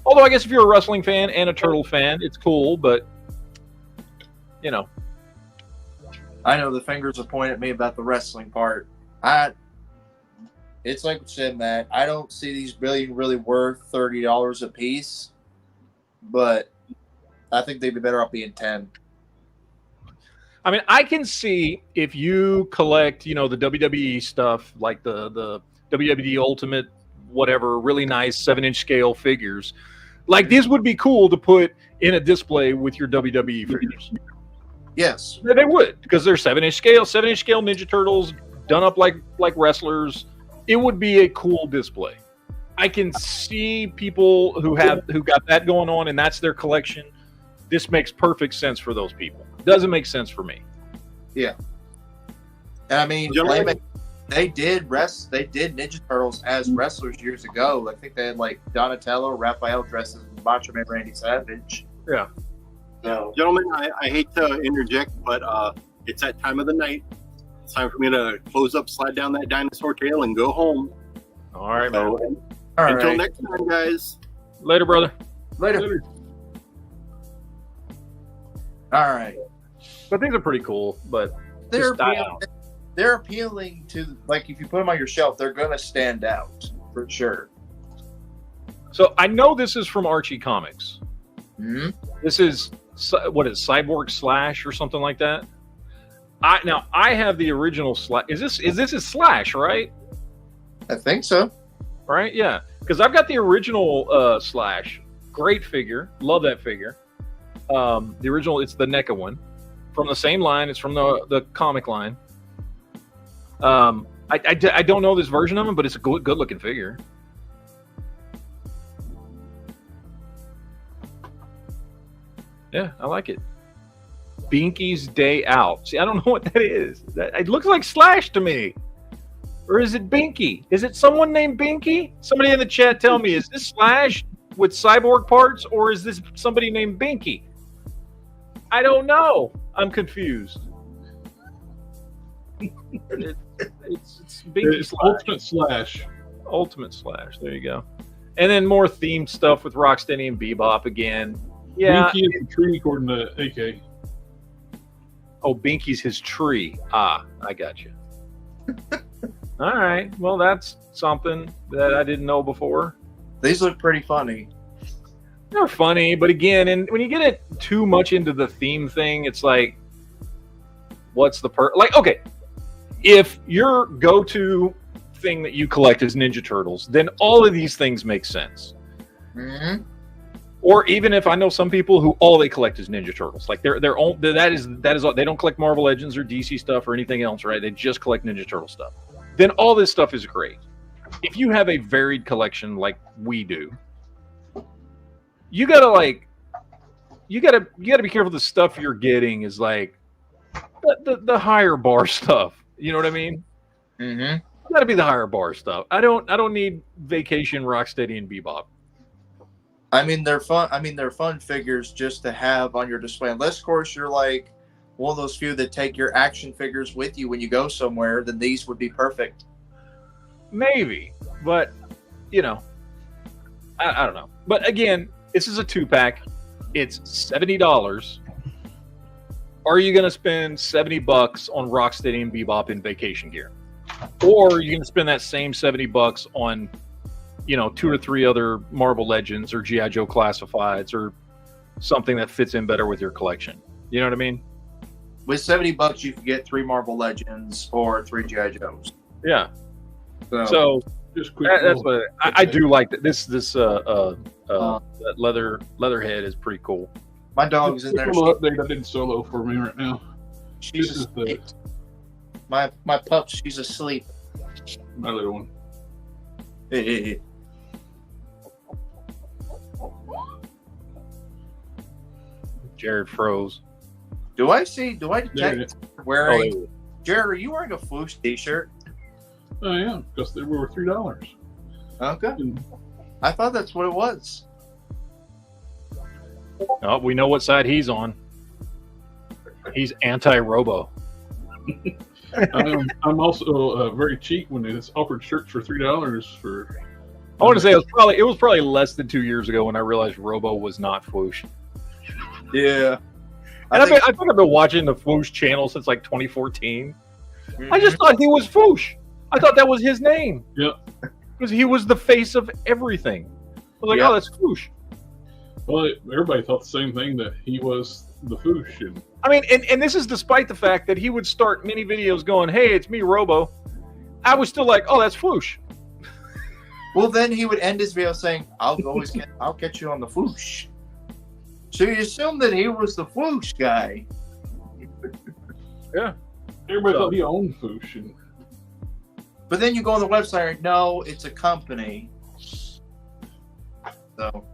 Although I guess if you're a wrestling fan and a Turtle fan, it's cool, but you know. I know the fingers are pointing at me about the wrestling part. It's like you said, Matt. I don't see these being really worth $30 a piece, but I think they'd be better off being $10. I mean, I can see if you collect, the WWE stuff, like the WWE Ultimate, whatever, really nice 7-inch scale figures. Like, these would be cool to put in a display with your WWE figures. Yes. They would, because they're 7-inch scale Ninja Turtles done up like wrestlers. It would be a cool display. I can see people who got that going on and that's their collection. This makes perfect sense for those people. Doesn't make sense for me. Yeah. And I mean, they did Ninja Turtles as wrestlers years ago. I think they had like Donatello, Raphael dressed as Macho Man Randy Savage. Yeah. No. Gentlemen, I hate to interject, but it's that time of the night. It's time for me to close up, slide down that dinosaur tail, and go home. All right, man. So, until next time, guys. Later, brother. Later. All right. But these are pretty cool, but they're appealing to, like, if you put them on your shelf, they're going to stand out for sure. So I know this is from Archie Comics. Mm-hmm. This is, what is it, Cyborg Slash or something like that? I have the original Slash. Is this a Slash, right? I think so. Right? Yeah. Because I've got the original Slash. Great figure. Love that figure. The original, it's the NECA one. From the same line. It's from the comic line. I don't know this version of him, but it's a good looking figure. Yeah, I like it. Binky's Day Out. See, I don't know what that is. It looks like Slash to me. Or is it Binky? Is it someone named Binky? Somebody in the chat tell me, is this Slash with cyborg parts, or is this somebody named Binky? I don't know. I'm confused. It's Binky It's Slash. Ultimate Slash. There you go. And then more themed stuff with Rocksteady and Bebop again. Yeah. Binky is a tree according to AK. Oh, Binky's his tree. Ah, I got you. All right. Well, that's something that I didn't know before. These look pretty funny. They're funny, but again, and when you get it too much into the theme thing, it's like, what's the like? Okay, if your go-to thing that you collect is Ninja Turtles, then all of these things make sense. Mm-hmm. Or even if I know some people who all they collect is Ninja Turtles, like their own, that is they don't collect Marvel Legends or DC stuff or anything else, right? They just collect Ninja Turtle stuff. Then all this stuff is great. If you have a varied collection like we do, you gotta be careful. The stuff you're getting is like the higher bar stuff. You know what I mean? Mm-hmm. Got to be the higher bar stuff. I don't need Vacation, Rocksteady, and Bebop. I mean, they're fun. I mean, they're fun figures just to have on your display. Unless, of course, you're like one of those few that take your action figures with you when you go somewhere, then these would be perfect. Maybe, but I don't know. But again, this is a 2-pack. It's $70. Are you going to spend $70 on Rocksteady and Bebop in vacation gear? Or are you going to spend that same $70 on 2 or 3 other Marvel Legends or GI Joe Classifieds or something that fits in better with your collection. You know what I mean? With $70, you can get 3 Marvel Legends or 3 GI Joes. Yeah. So Just quick. that's what I do like. This that Leatherhead is pretty cool. my dog's in there. Little update I did solo for me right now. She's This is the- asleep. My pup, she's asleep. My little one. Jared froze. Do I detect There it wearing? Oh, Jared, are you wearing a Foosh t-shirt? I am, because they were $3. Okay. And I thought that's what it was. oh, we know what side he's on. He's anti-Robo. I'm also very cheap when it's offered shirts for $3 for. I want to say it was probably less than 2 years ago when I realized Robo was not Foosh. Yeah. And I think I've been watching the Foosh channel since like 2014. I just thought he was Foosh. I thought that was his name. Yep. Because he was the face of everything. I was like, Yep. oh, that's Foosh. Well, everybody thought the same thing, that he was the Foosh. And I mean, and this is despite the fact that he would start many videos going, hey, it's me, Robo. I was still like, oh, that's Foosh. Well, then he would end his video saying, I'll catch you on the Foosh. So you assume that he was the Foosh guy. Yeah. everybody thought he owned Foosh. And But then you go on the website and no, it's a company. So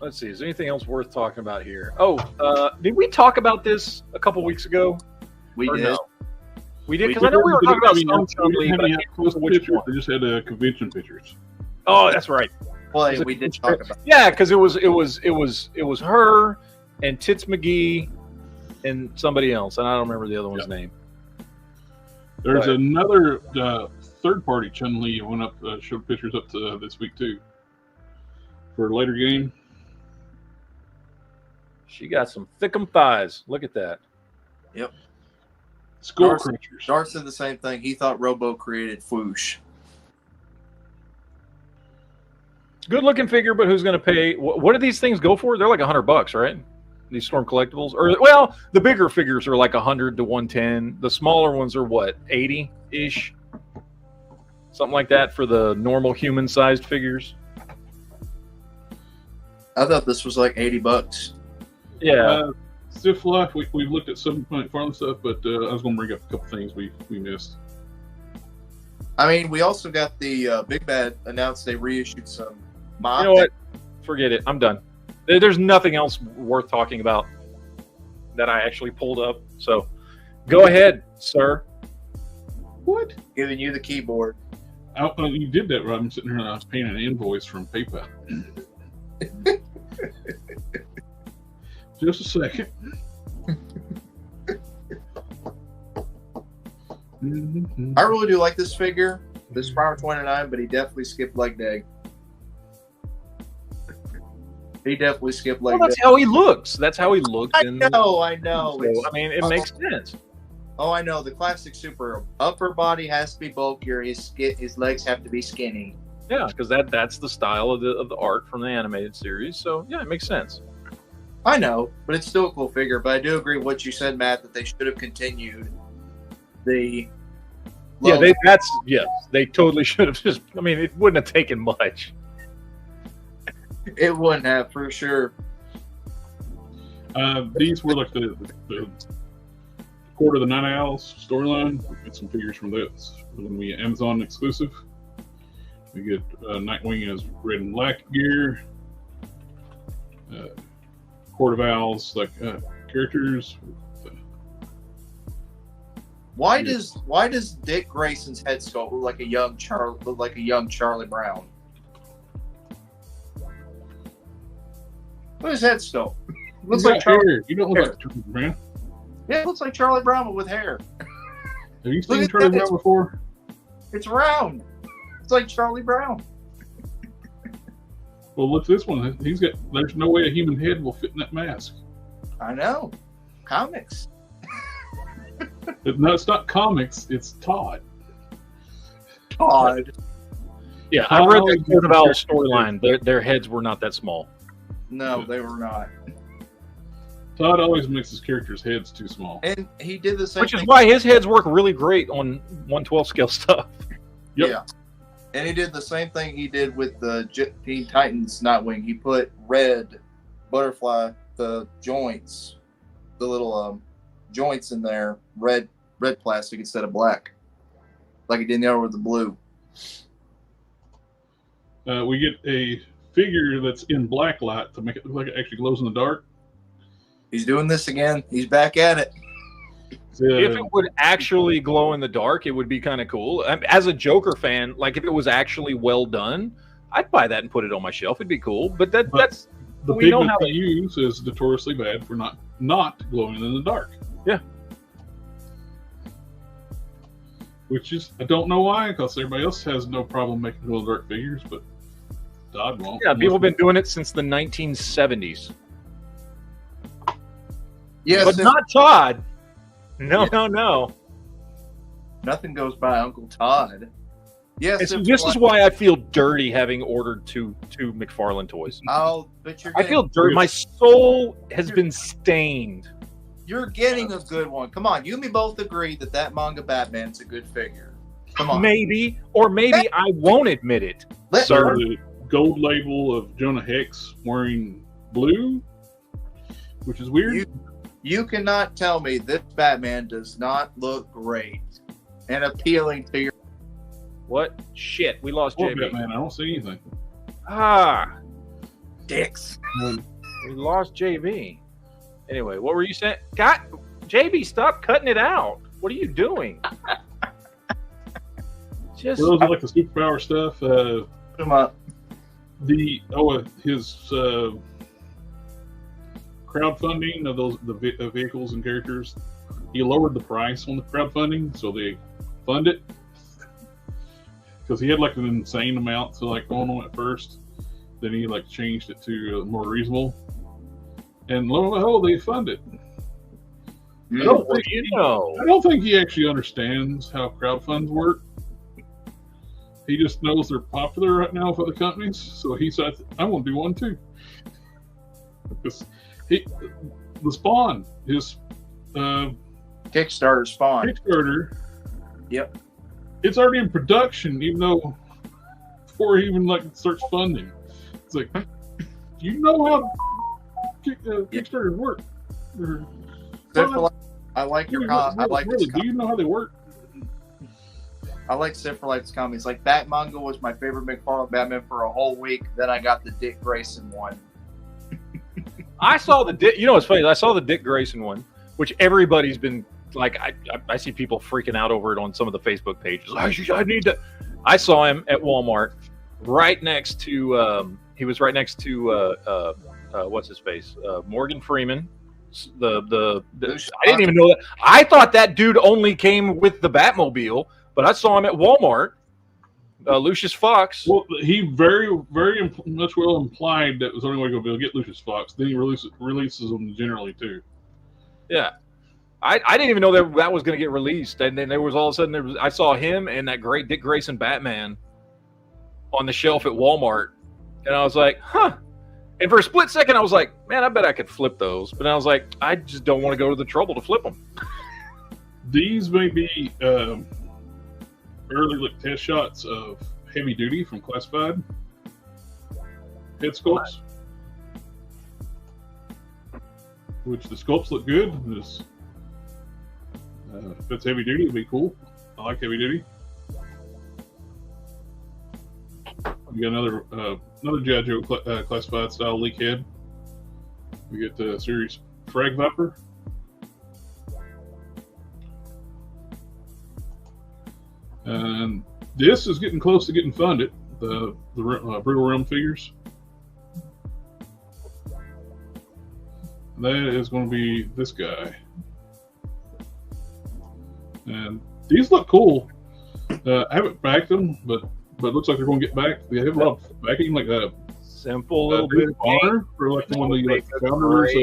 Let's see. Is there anything else worth talking about here? Oh, did we talk about this a couple weeks ago? we Or did. no? We did? We Because I know we were talking about some Chun-Li, but I They can't remember which pictures, one. they just had convention pictures. Oh, that's right. Well, we did talk about Yeah, because it was her and Tits McGee and somebody else, and I don't remember the other one's name. There's Right. another third-party Chun-Li went up, showed pictures up to this week too, for a later game. She got some thickum thighs. Look at that. Skull Darcy- Crunchers. Dart said the same thing. He thought Robo created Foosh. Good looking figure, but who's going to pay? What do these things go for? They're like $100, right? These Storm collectibles, or well, the bigger figures are like 100 to 110. The smaller ones are what, 80 ish, something like that for the normal human-sized figures. I thought this was like $80. Yeah, Stiff Life, we've looked at some Planet Farm stuff, but I was going to bring up a couple things we missed. I mean, we also got the Big Bad announced they reissued some mock. you know what? Forget it. I'm done. There's nothing else worth talking about that I actually pulled up. So, go ahead, sir. What? Giving you the keyboard. You did that, right? I'm sitting here and I was paying an invoice from PayPal. Just a second. I really do like this figure. This is Power 29, but he definitely skipped leg day. He definitely skipped leg Well, day. that's how he looks. That's how he looks. I know. So, I mean, it makes sense. Oh, I know. The classic super upper body has to be bulkier. His legs have to be skinny. Yeah, because that's the style of the art from the animated series. So yeah, it makes sense. I know, but it's still a cool figure. But I do agree with what you said, Matt, that they should have continued the. Yeah, they totally should have just. I mean, it wouldn't have taken much. It wouldn't have for sure. These were like the Court of the Night Owls storyline. We get some figures from this. When we Amazon exclusive, we get Nightwing as red and black gear. Court of Owls like characters. Why does Dick Grayson's head sculpt look like a young Charlie Brown? Look at his head sculpt. Looks like Charlie. Hair. You don't look like Charlie Brown. Yeah, it looks like Charlie Brown but with hair. Have you Look seen at Charlie this. Brown before? It's round. It's like Charlie Brown. Well, look at this one. There's no way a human head will fit in that mask. I know. Comics. No, it's not comics. It's Todd. Todd. Yeah, I read the Court of Owls storyline. Their heads were not that small. No, they were not. Todd always makes his characters' heads too small. And he did the same Which is thing. why his heads work really great on 1/12 scale stuff. Yep. Yeah. And he did the same thing he did with the Teen Titans Nightwing. He put red butterfly, the joints, the little joints in there, red plastic instead of black. Like he did in the other with the blue. We get a figure that's in black light to make it look like it actually glows in the dark. He's doing this again. He's back at it. If it would actually glow in the dark, it would be kind of cool. As a Joker fan, like if it was actually well done, I'd buy that and put it on my shelf. It'd be cool. But that's the we know pigment how they use is notoriously bad for not glowing in the dark. Yeah. Which is, I don't know why, because everybody else has no problem making glow in the dark figures, but Todd won't. Yeah, people have been doing it since the 1970s. Yes, But not Todd. No. Nothing goes by Uncle Todd. Yes, This is why I feel dirty having ordered two McFarlane toys. Oh, but I feel dirty. My soul has been stained. You're getting a good one. Come on, you and me both agree that manga Batman's a good figure. Come on. Maybe I won't admit it. Sir, the gold label of Jonah Hex wearing blue, which is weird. You cannot tell me this Batman does not look great and appealing to your. What? Shit, we lost Poor JB. Batman, I don't see anything. Dicks. We lost JB. Anyway, what were you saying? God, JB, stop cutting it out. What are you doing? For those that like the superpower stuff, Come on. his crowdfunding of the vehicles and characters, he lowered the price on the crowdfunding, so they fund it. Because he had like an insane amount to like going on at first, then he like changed it to more reasonable, and lo and behold, they fund it. I don't think he actually understands how crowdfunds work. He just knows they're popular right now with other companies, so he said, "I'm going to do one too." Because the Spawn, his Kickstarter Spawn. Kickstarter. Yep. It's already in production, even though before he even like starts funding. It's like, do you know how Kickstarter work? I like your. Really, do you know how they work? I like Sid for Life's comics. Like that manga was my favorite McFarlane Batman for a whole week. Then I got the Dick Grayson one. I saw the Dick. You know what's funny? I saw the Dick Grayson one, which everybody's been like. I see people freaking out over it on some of the Facebook pages. I need to. I saw him at Walmart, right next to. He was right next to what's his face? Morgan Freeman. I didn't even know that. I thought that dude only came with the Batmobile, but I saw him at Walmart. Lucius Fox. Well, he very much well implied that was the only way to be able to get Lucius Fox. Then he releases them generally too. Yeah, I didn't even know that was going to get released, and then there was all of a sudden I saw him and that great Dick Grayson Batman on the shelf at Walmart, and I was like, huh. And for a split second, I was like, man, I bet I could flip those. But I was like, I just don't want to go to the trouble to flip them. These may be early look test shots of Heavy Duty from Classified head sculpts, which the sculpts look good. If it's Heavy Duty, it'd be cool. I like Heavy Duty. We got another G.I. Joe Classified style leak head. We get the series Frag Viper. And this is getting close to getting funded. The Brutal Realm figures. That is going to be this guy. And these look cool. I haven't backed them, but it looks like they're going to get back. They have a lot of backing, like a simple little bit of honor for like the one that you like founders.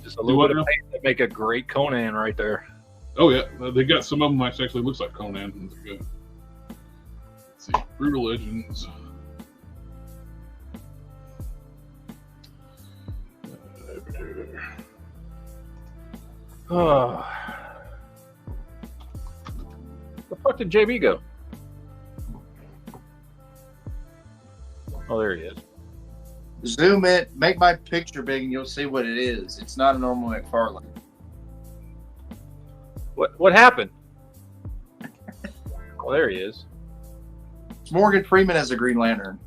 Just a little bit of paint to make a great Conan right there. Oh yeah, they got some of them that actually looks like Conan. Let's see, Brutal Legends. Oh. The fuck did JB go? Oh, there he is. Zoom it, make my picture big, and you'll see what it is. It's not a normal McFarlane. What happened? Oh, there he is. It's Morgan Freeman as a Green Lantern.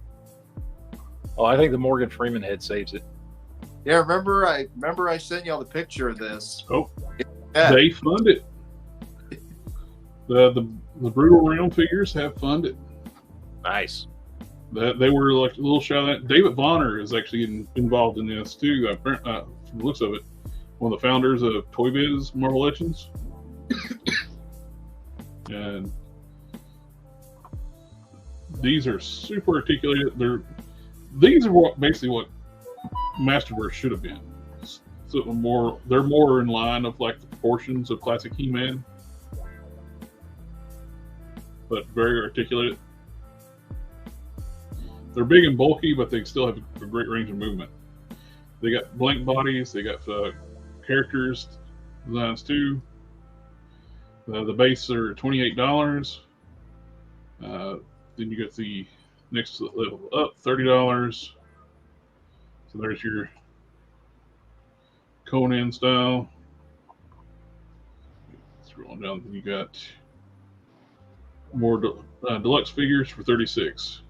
Oh, I think the Morgan Freeman head saves it. Yeah, remember I sent y'all the picture of this. Oh, Yeah. they fund it. The Brutal Realm figures have funded. Nice. They were like a little shout out. David Bonner is actually involved in this too. From the looks of it, one of the founders of Toy Biz Marvel Legends. And these are super articulated. These are basically what Masterverse should have been. So they're more in line of like the proportions of classic He-Man, but very articulated. They're big and bulky, but they still have a great range of movement. They got blank bodies. They got characters designs too. The base are $28. Then you get the next level up, $30. So there's your Conan style. Scrolling down, then you got more deluxe figures for $36.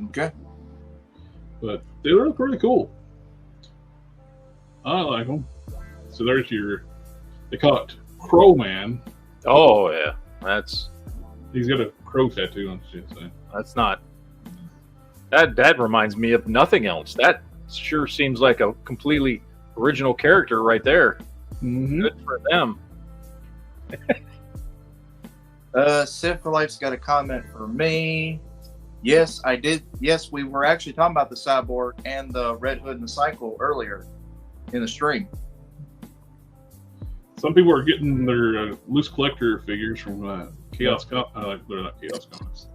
Okay. But they look really cool. I like them. So there's they call it Crow Man. Oh yeah, He's got a crow tattoo on his chest. that's not. That reminds me of nothing else. That sure seems like a completely original character right there. Mm-hmm. Good for them. Sid for Life's got a comment for me. Yes, I did. Yes, we were actually talking about the Cyborg and the Red Hood and the Cycle earlier in the stream. Some people are getting their loose collector figures from Chaos. They're not Chaos Comics.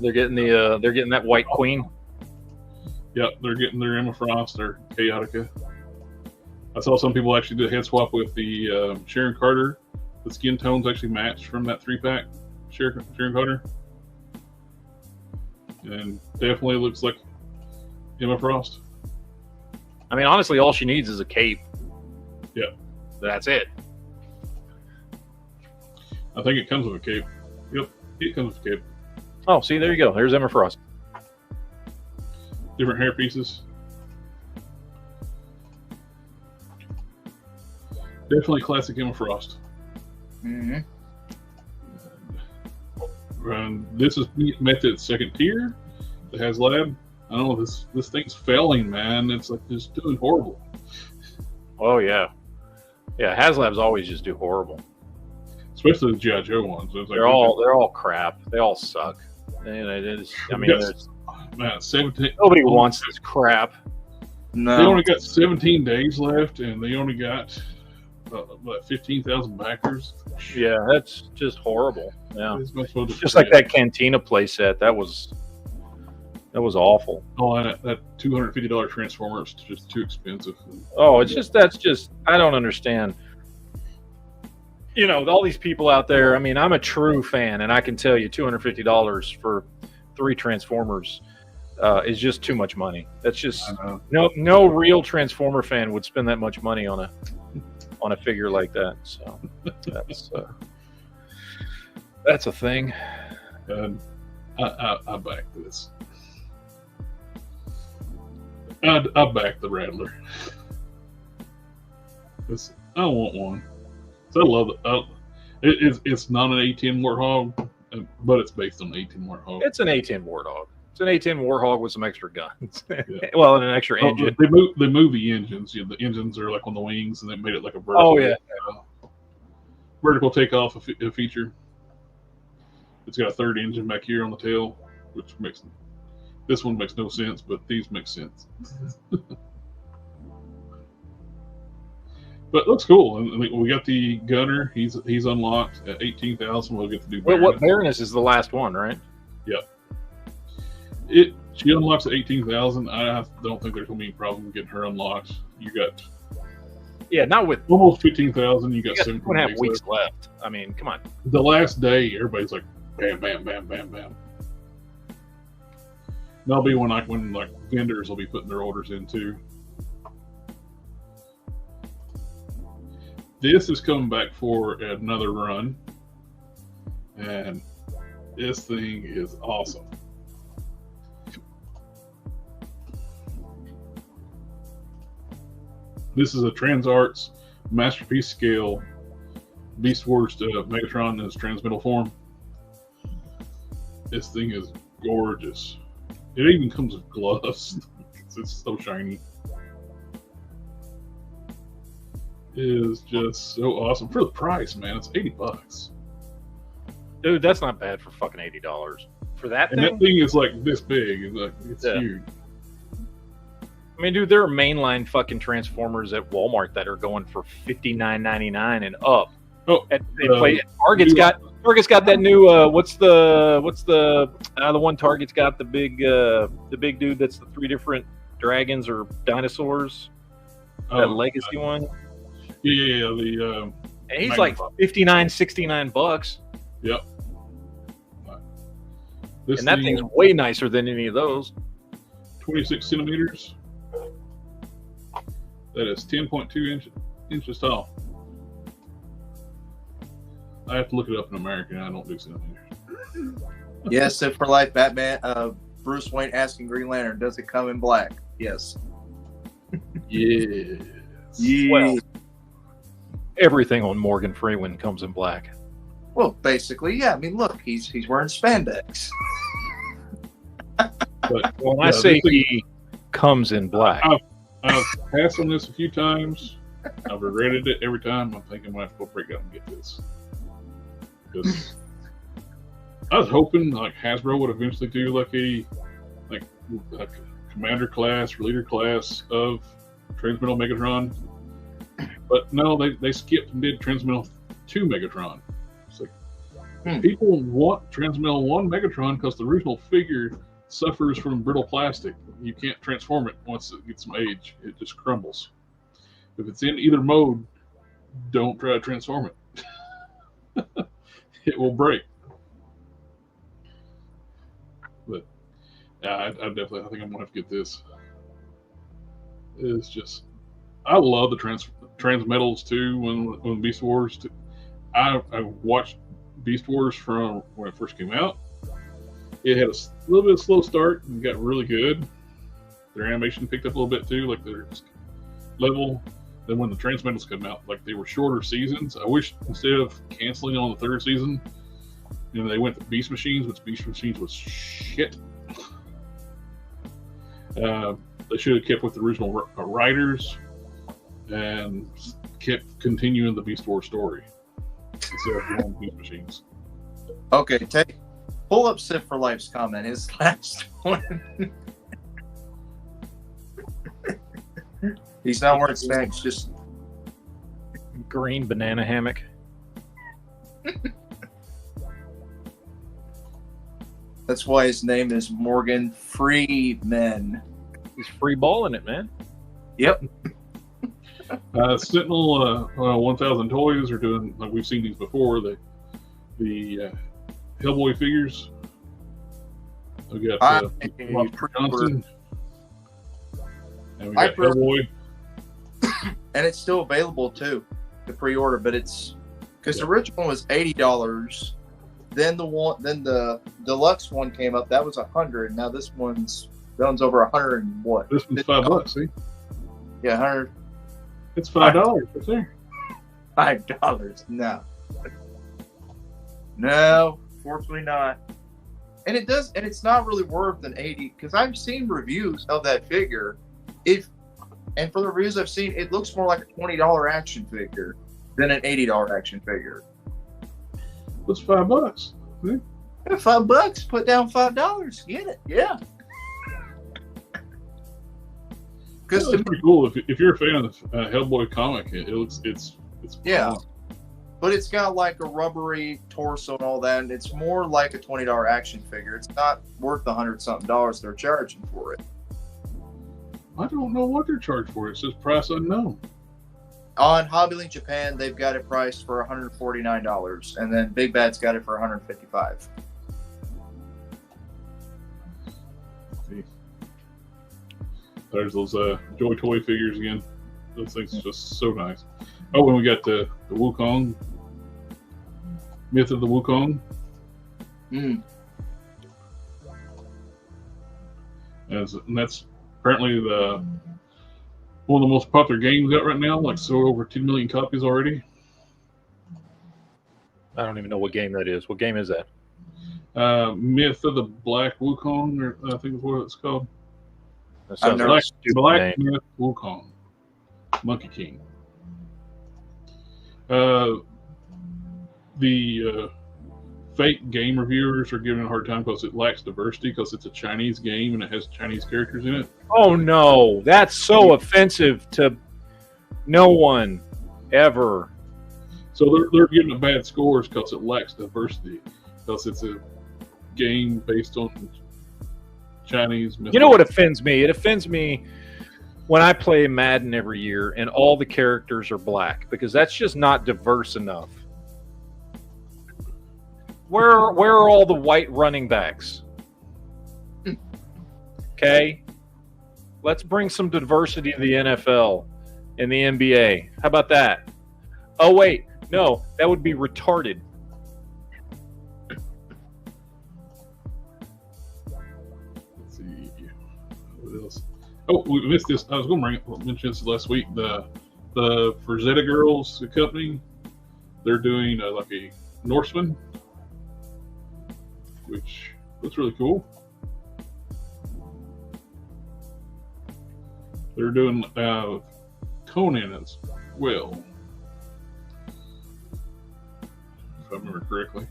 They're getting that White Queen. Yep, they're getting their Emma Frost, their Chaotica. I saw some people actually did a head swap with the Sharon Carter. The skin tones actually match from that 3-pack Sharon Carter. And definitely looks like Emma Frost. I mean, honestly, all she needs is a cape. Yeah. That's it. I think it comes with a cape. Yep, it comes with a cape. Oh, see, there you go. There's Emma Frost. Different hair pieces. Definitely classic Emma Frost. Mm-hmm. This is Method's second tier. The HasLab. I don't know, this thing's failing, man. It's like just doing horrible. Oh yeah, yeah. HasLabs always just do horrible. Especially the G.I. Joe ones. It's like They're all crap. They all suck. Man, 17. Nobody wants this crap. No. They only got 17 days left, and they only got about 15,000 backers. Yeah, that's just horrible. Yeah, Just just like that Cantina playset. That was awful. Oh, and that $250 Transformer is just too expensive. Oh, that's just I don't understand. You know, all these people out there. I mean, I'm a true fan, and I can tell you, $250 for 3 Transformers is just too much money. That's just no real Transformer fan would spend that much money on a figure like that. So that's a thing. I back this. I back the Rattler. I want one. So I love it. It's not an A10 Warthog, but it's based on an A10 Warthog. It's an A10 Warthog. It's an A10 Warthog with some extra guns. Yeah. Well, and an extra engine. They move the engines. You know, the engines are like on the wings, and they made it like a vertical. Oh yeah. Vertical takeoff a feature. It's got a third engine back here on the tail, which makes this one makes no sense, but these make sense. But it looks cool. And we got the Gunner. He's unlocked at 18,000. We'll get to do. Wait, what Baroness is the last one, right? Yep. She unlocks at 18,000. I don't think there's gonna be any problem getting her unlocked. You got not with almost 15,000. You got 2.5 weeks left. I mean, come on. The last day, everybody's like, bam, bam, bam, bam, bam. That'll be when vendors will be putting their orders in too. This is coming back for another run, and this thing is awesome. This is a TransArts Masterpiece scale Beast Wars Megatron in its transmittal form. This thing is gorgeous. It even comes with gloves. It's so shiny. It is just so awesome for the price, man. It's $80. Dude, that's not bad for fucking $80 for that And thing. that thing is like this big. It's huge. I mean, dude, there are mainline fucking Transformers at Walmart that are going for $59.99 and up. Oh, Target's got that new what's the one Target's got the big dude that's the 3 different dragons or dinosaurs, that legacy one. Yeah. And he's like $59-$69. Yep. And that thing's way nicer than any of those. 26 centimeters. That is 10.2 inches tall. I have to look it up in American. I don't do centimeters. Yes, so for life, Batman. Bruce Wayne asking Green Lantern, does it come in black? Yes. Yes. Yeah. Well, everything on Morgan Freeman comes in black. Well, basically, yeah. I mean, look, he's wearing spandex. But When I say he comes in black, I've passed on this a few times. I've regretted it every time. I'm thinking I'm going to have to go break out and get this. Because I was hoping like Hasbro would eventually do like a commander class, leader class of Transmetal Megatron. But no, they skipped and did Transmetal 2 Megatron. It's like people want Transmetal 1 Megatron because the original figure suffers from brittle plastic. You can't transform it once it gets some age. It just crumbles. If it's in either mode, don't try to transform it. It will break. But I think I'm gonna have to get this. It's just, I love the Transmetals too. When Beast Wars, I watched Beast Wars from when it first came out. It had a little bit of a slow start and got really good. Their animation picked up a little bit too, like their level. Then when the Transmetals came out, like they were shorter seasons. I wish instead of canceling on the 3rd season, they went to Beast Machines, which Beast Machines was shit. They should have kept with the original writers and kept continuing the Beast Wars story instead of going Beast Machines. Okay, pull up Sif for Life's comment. His last one. He's not wearing spanks, just green banana hammock. that's why his name is Morgan Freeman. He's free balling it, man. Yep. Sentinel 1000 Toys are doing, like we've seen these before, the Hellboy figures. We got Johnson, and we got Hellboy. And it's still available too, to pre-order, but it's because the original one was $80. Then the deluxe one came up. That was $100. Now this one's over $100 and what? This one's $5. See? Yeah, $100. It's $5 right there. $5. No, fortunately not. And it's not really worth an $80 because I've seen reviews of that figure. And for the reviews I've seen, it looks more like a $20 action figure than an $80 action figure. It's $5. See? $5. Put down $5. Get it. Yeah. Because it's pretty cool. If you're a fan of the Hellboy comic, it's yeah. fun. But it's got like a rubbery torso and all that, and it's more like a $20 action figure. It's not worth the $100-something they're charging for it. I don't know what they're charged for. It says price unknown. On HobbyLink Japan, they've got it priced for $149, and then Big Bad's got it for $155. See. There's those Joy Toy figures again. Those things are just so nice. Oh, and we got the Wukong. Myth of the Wukong. Mm. And that's apparently one of the most popular games out right now, like sold over 10 million copies already. I don't even know what game that is. What game is that? Myth of the Black Wukong, or I think is what it's called. That sounds like Black, a stupid Black name. Myth Wukong. Monkey King. The fake game reviewers are giving it a hard time because it lacks diversity, because it's a Chinese game and it has Chinese characters in it. Oh no, that's so offensive to no one ever. So they're giving it bad scores because it lacks diversity, because it's a game based on Chinese mythology. You know what offends me? It offends me when I play Madden every year and all the characters are black, because that's just not diverse enough. Where are all the white running backs? Okay, let's bring some diversity to the NFL and the NBA. How about that? Oh wait, no, that would be retarded. Let's see. What else? Oh, we missed this. I was going to mention this last week. The Frazetta Girls company, they're doing like a Norseman, which looks really cool. They're doing Conan as well, if I remember correctly.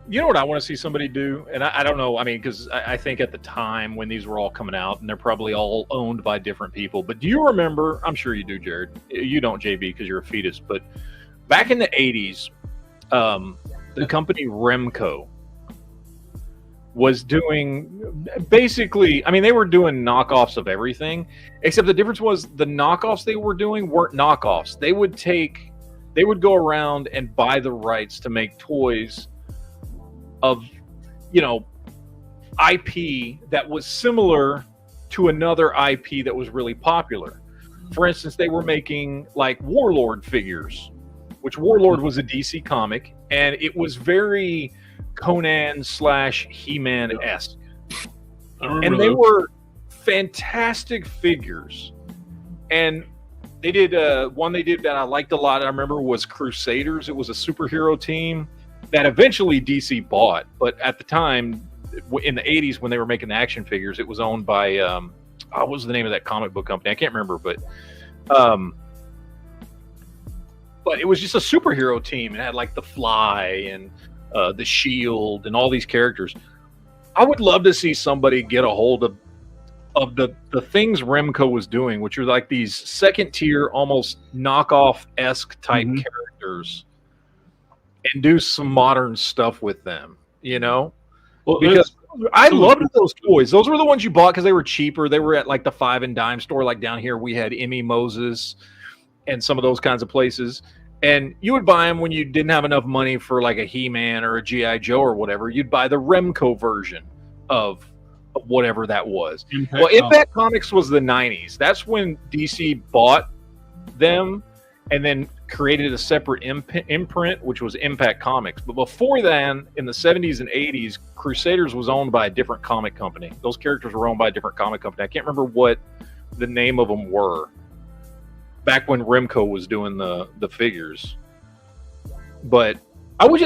You know what I want to see somebody do? And I don't know, I mean, because I think at the time when these were all coming out, and they're probably all owned by different people, but do you remember, I'm sure you do, Jared, you don't, JB, because you're a fetus, but back in the 80s, the company Remco was doing basically, I mean, they were doing knockoffs of everything, except the difference was the knockoffs they were doing weren't knockoffs. They would go around and buy the rights to make toys of, you know, IP that was similar to another IP that was really popular. For instance, they were making like Warlord figures, which Warlord was a DC comic, and it was very Conan / He-Man-esque. And they were fantastic figures. And they did one they did that I liked a lot, I remember, was Crusaders. It was a superhero team that eventually DC bought, but at the time, in the 80s, when they were making the action figures, it was owned by what was the name of that comic book company? I can't remember, but it was just a superhero team. It had like the Fly and the Shield and all these characters. I would love to see somebody get a hold of the things Remco was doing, which are like these second tier, almost knockoff-esque type characters, and do some modern stuff with them, you know? Well, because I loved those toys. Those were the ones you bought because they were cheaper. They were at like the 5 and dime store. Like down here, we had Emmy Moses and some of those kinds of places. And you would buy them when you didn't have enough money for like a He-Man or a G.I. Joe or whatever. You'd buy the Remco version of whatever that was. Impact Comics was the 90s. That's when DC bought them and then created a separate imprint, which was Impact Comics. But before then, in the 70s and 80s, Crusaders was owned by a different comic company. Those characters were owned by a different comic company. I can't remember what the name of them were back when Remco was doing the figures. But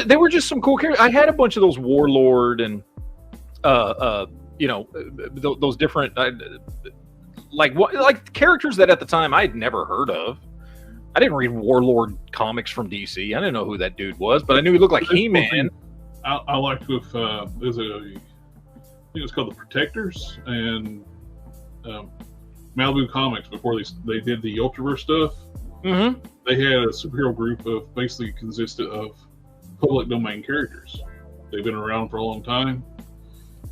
they were just some cool characters. I had a bunch of those Warlord and you know, those different like characters that at the time I'd never heard of. I didn't read Warlord comics from DC. I didn't know who that dude was, but I knew he looked like He-Man. I liked with I think it's called the Protectors, and Malibu Comics, before they did the Ultraverse stuff, Mm-hmm. they had a superhero group of basically consisted of public domain characters. They've been around for a long time,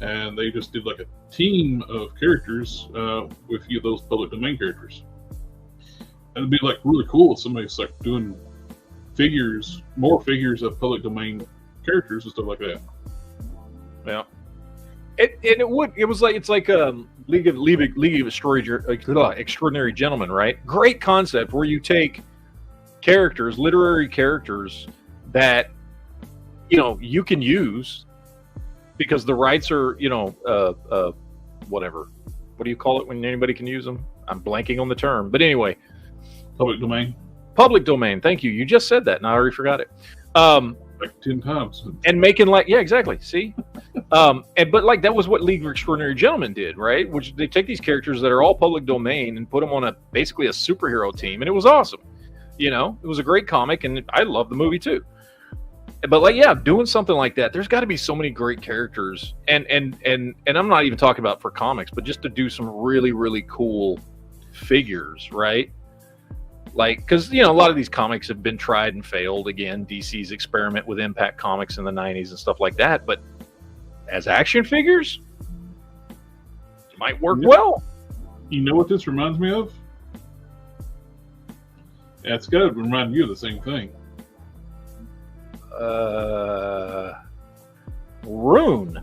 and they just did like a team of characters with a few of those public domain characters. And it'd be like really cool if somebody's like doing more figures of public domain characters and stuff like that. Yeah. It was like League of Extraordinary Gentlemen, right? Great concept where you take characters, literary characters that you can use because the rights are whatever. What do you call it when anybody can use them? I'm blanking on the term, but anyway, Public domain. Public domain. Thank you. You just said that, and I already forgot it. Like 10 times. And making exactly. See, but like that was what League of Extraordinary Gentlemen did, right? Which they take these characters that are all public domain and put them on basically a superhero team, and it was awesome. It was a great comic, and I love the movie too. But doing something like that, there's got to be so many great characters, and I'm not even talking about for comics, but just to do some really, really cool figures, right? Like, because a lot of these comics have been tried and failed. Again, DC's experiment with Impact Comics in the '90s and stuff like that. But as action figures, it might work well. You know what this reminds me of? Yeah, it's got to remind you of the same thing. Rune.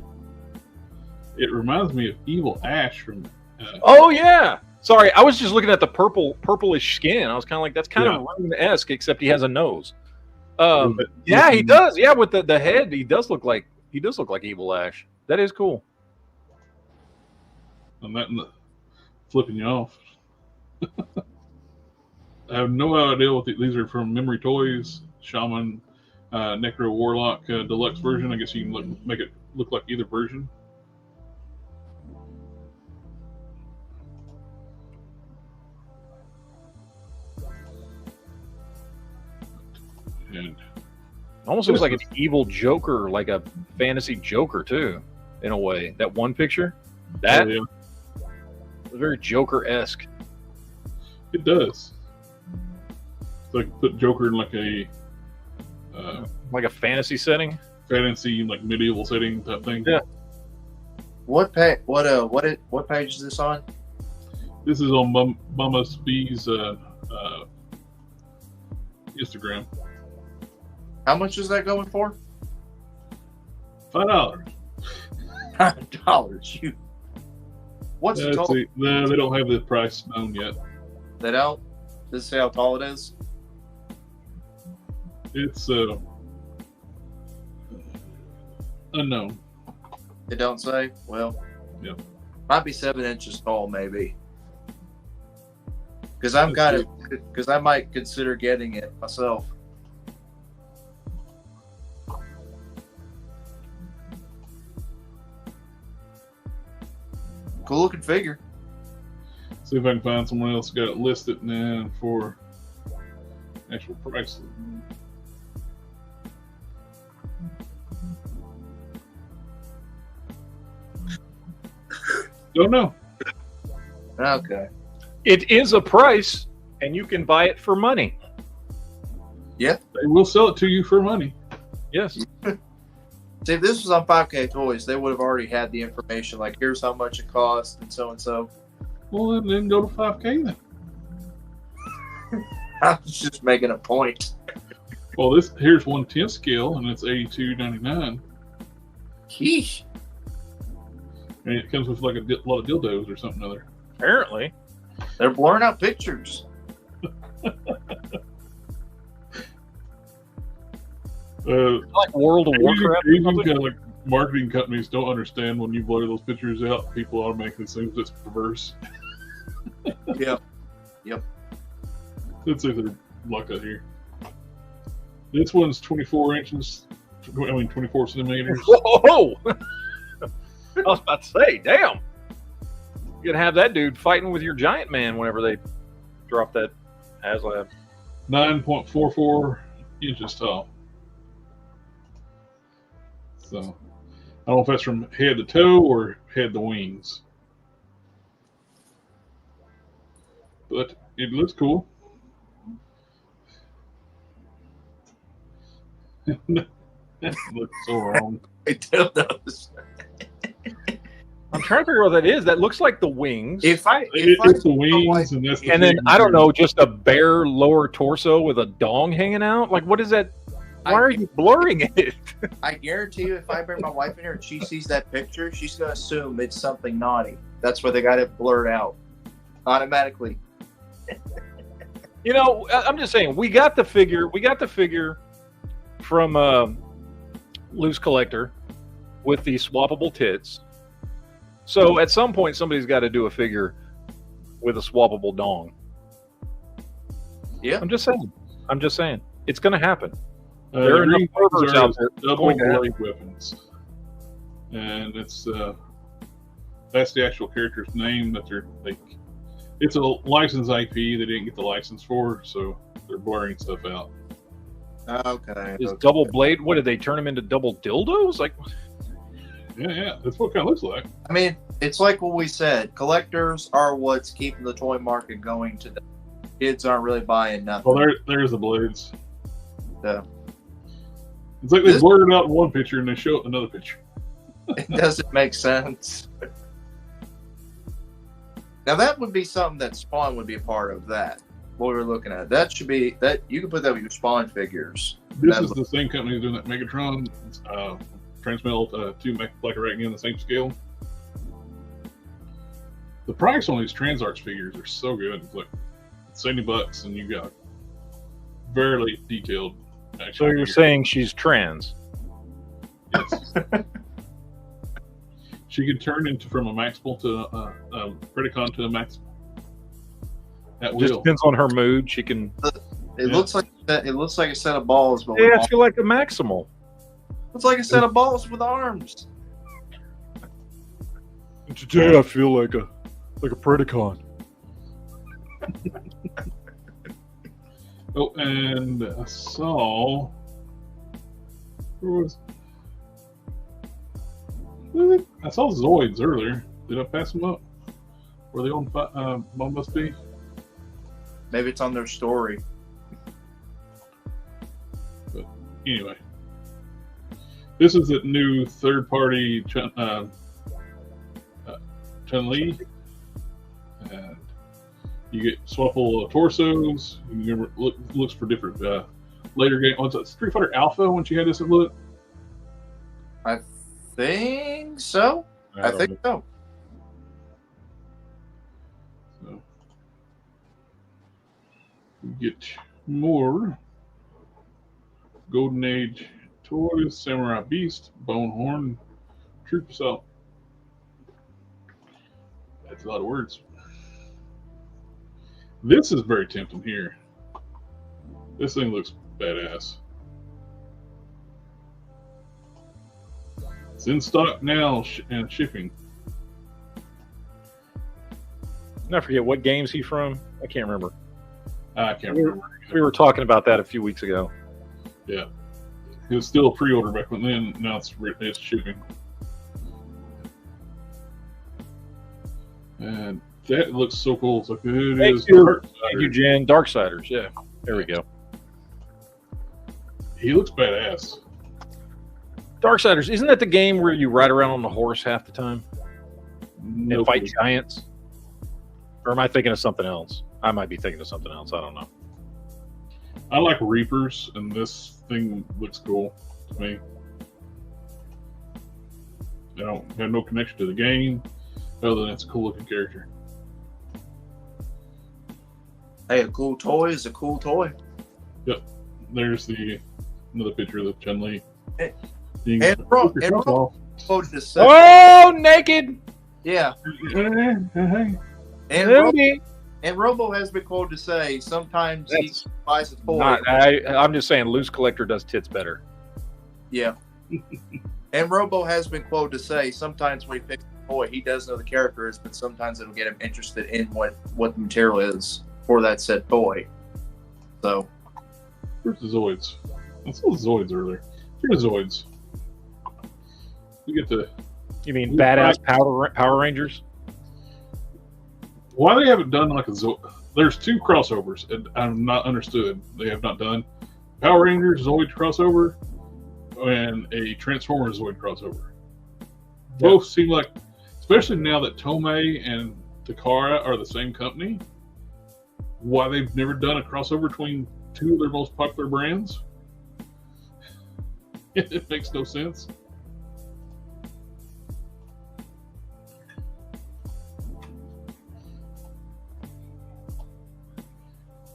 It reminds me of Evil Ash from. Oh yeah. Sorry, I was just looking at the purplish skin. I was kind of like, that's kind of Rune-esque, except he has a nose. Yeah, he does. Yeah, with the head, he does look like Evil Ash. That is cool. I'm not flipping you off. I have no idea what these are from. Memory Toys, Shaman, Necro Warlock Deluxe version. I guess you can make it look like either version. And almost looks like an evil Joker, like a fantasy Joker too, in a way. That one picture, that was very Joker-esque. It does. It's like put Joker in like a fantasy setting, like medieval setting type thing. Yeah. What page is this on? This is on Mama's Bee's Instagram. How much is that going for? $5. $5. You. What's the total? No, they don't have the price known yet. They don't? Does it say how tall it is? It's unknown. It don't say? Well, yep. Might be 7 inches tall, maybe. Because I might consider getting it myself. Cool looking figure. See if I can find someone else got it listed now for actual price. Don't know. Okay. It is a price, and you can buy it for money. Yeah. They will sell it to you for money. Yes. See, if this was on 5K Toys, they would have already had the information, like, here's how much it costs, and so and so. Well, then go to 5K then. I was just making a point. Well, here's 1/10 scale, and it's $82.99. Sheesh. And it comes with like a lot of dildos or something other. Apparently. They're blurring out pictures. Like World of Warcraft. Even kind of like marketing companies don't understand when you blur those pictures out. People automatically assume it's perverse. Yep. Let's see if they're locked out here. This one's 24 inches. 24 centimeters. Whoa! I was about to say, damn. You're gonna have that dude fighting with your giant man whenever they drop that HasLab. 9.44 inches tall. So, I don't know if that's from head to toe or head to wings. but it looks cool. That looks so wrong. I don't know. I'm trying to figure out what that is. That looks like the wings. It's the wings, and that's the And then thing. I don't know, just a bare lower torso with a dong hanging out. Like, what is that? Why are you blurring it? I guarantee you, if I bring my wife in here and she sees that picture, she's gonna assume it's something naughty. That's why they got it blurred out automatically. You know, I'm just saying, we got the figure from Loose Collector with the swappable tits. So at some point, somebody's got to do a figure with a swappable dong. Yeah, I'm just saying, it's going to happen. There There are enough perverts out there. double blade weapons, and it's that's the actual character's name that they're like. It's a licensed IP they didn't get the license for, so they're blurring stuff out. okay. Is double blade? What did they turn them into double dildos? Like, Yeah, that's what it kind of looks like. I mean, it's like what we said. Collectors are what's keeping the toy market going today. Kids aren't really buying nothing. Well, there's the blades. Yeah. It's like they blurred it out in one picture and they show it in another picture. It doesn't make sense. Now that would be something that Spawn would be a part of. That what we were looking at. That should be that you can put that with your Spawn figures. This is the same company doing that Megatron. Transmetal to make like right again the same scale. The price on these TransArts figures are so good. It's like $70, and you got very detailed. so you're saying she's trans? Yes. She can turn into from a Maximal to a Predacon to a Maximal. That Just will. depends on her mood. She can. It looks like a set of balls, but Yeah, I feel like a maximal. looks like a set of balls with arms. Today I feel like a Predacon. Oh, and I saw. Where was? I saw Zoids earlier. Did I pass them up? Were they on? One must be. Maybe it's on their story. But anyway, this is a new third-party Chun-Li, and you get swappable torsos. You can looks for different later game. What's that? Street Fighter Alpha when she had this look. I think so. I think so. So you get more Golden Age toys, Samurai Beast, Bonehorn, Troop Assault. That's a lot of words. This is very tempting here. This thing looks badass. It's in stock now and shipping. I forget what game's he from. I can't remember. I can't remember. We were talking about that a few weeks ago. Yeah. It was still a pre-order back then. Now it's shipping. And that looks so cool. It's like, it is. Thank you, Jen. Darksiders. Yeah. There we go. He looks badass. Darksiders. Isn't that the game where you ride around on the horse half the time No and fight clue. giants? Or am I thinking of something else? I might be thinking of something else. I don't know. I like Reapers, and this thing looks cool to me. I don't have no connection to the game, other than it's a cool looking character. Hey, a cool toy is a cool toy. There's another picture of the Chun-Li. Hey, You and can Ro- flip your and top Ro- off. Quoted to say, Oh, naked! yeah. Hey. And Rudy. And Robo has been quoted to say sometimes he That's buys a toy. I'm just saying, Loose Collector does tits better. Yeah. And Robo has been quoted to say sometimes when he picks a toy, he does know the character is, but sometimes it'll get him interested in what the material is for that said toy. So, Where's the Zoids? I saw the Zoids earlier. Here's Zoids. We get to. You mean badass Power Rangers? Why they haven't done like a there's two crossovers, and I've not understood. They have not done. Power Rangers Zoid crossover and a Transformers Zoid crossover. Both seem like, especially now that Toei and Takara are the same company, why they've never done a crossover between two of their most popular brands. It makes no sense.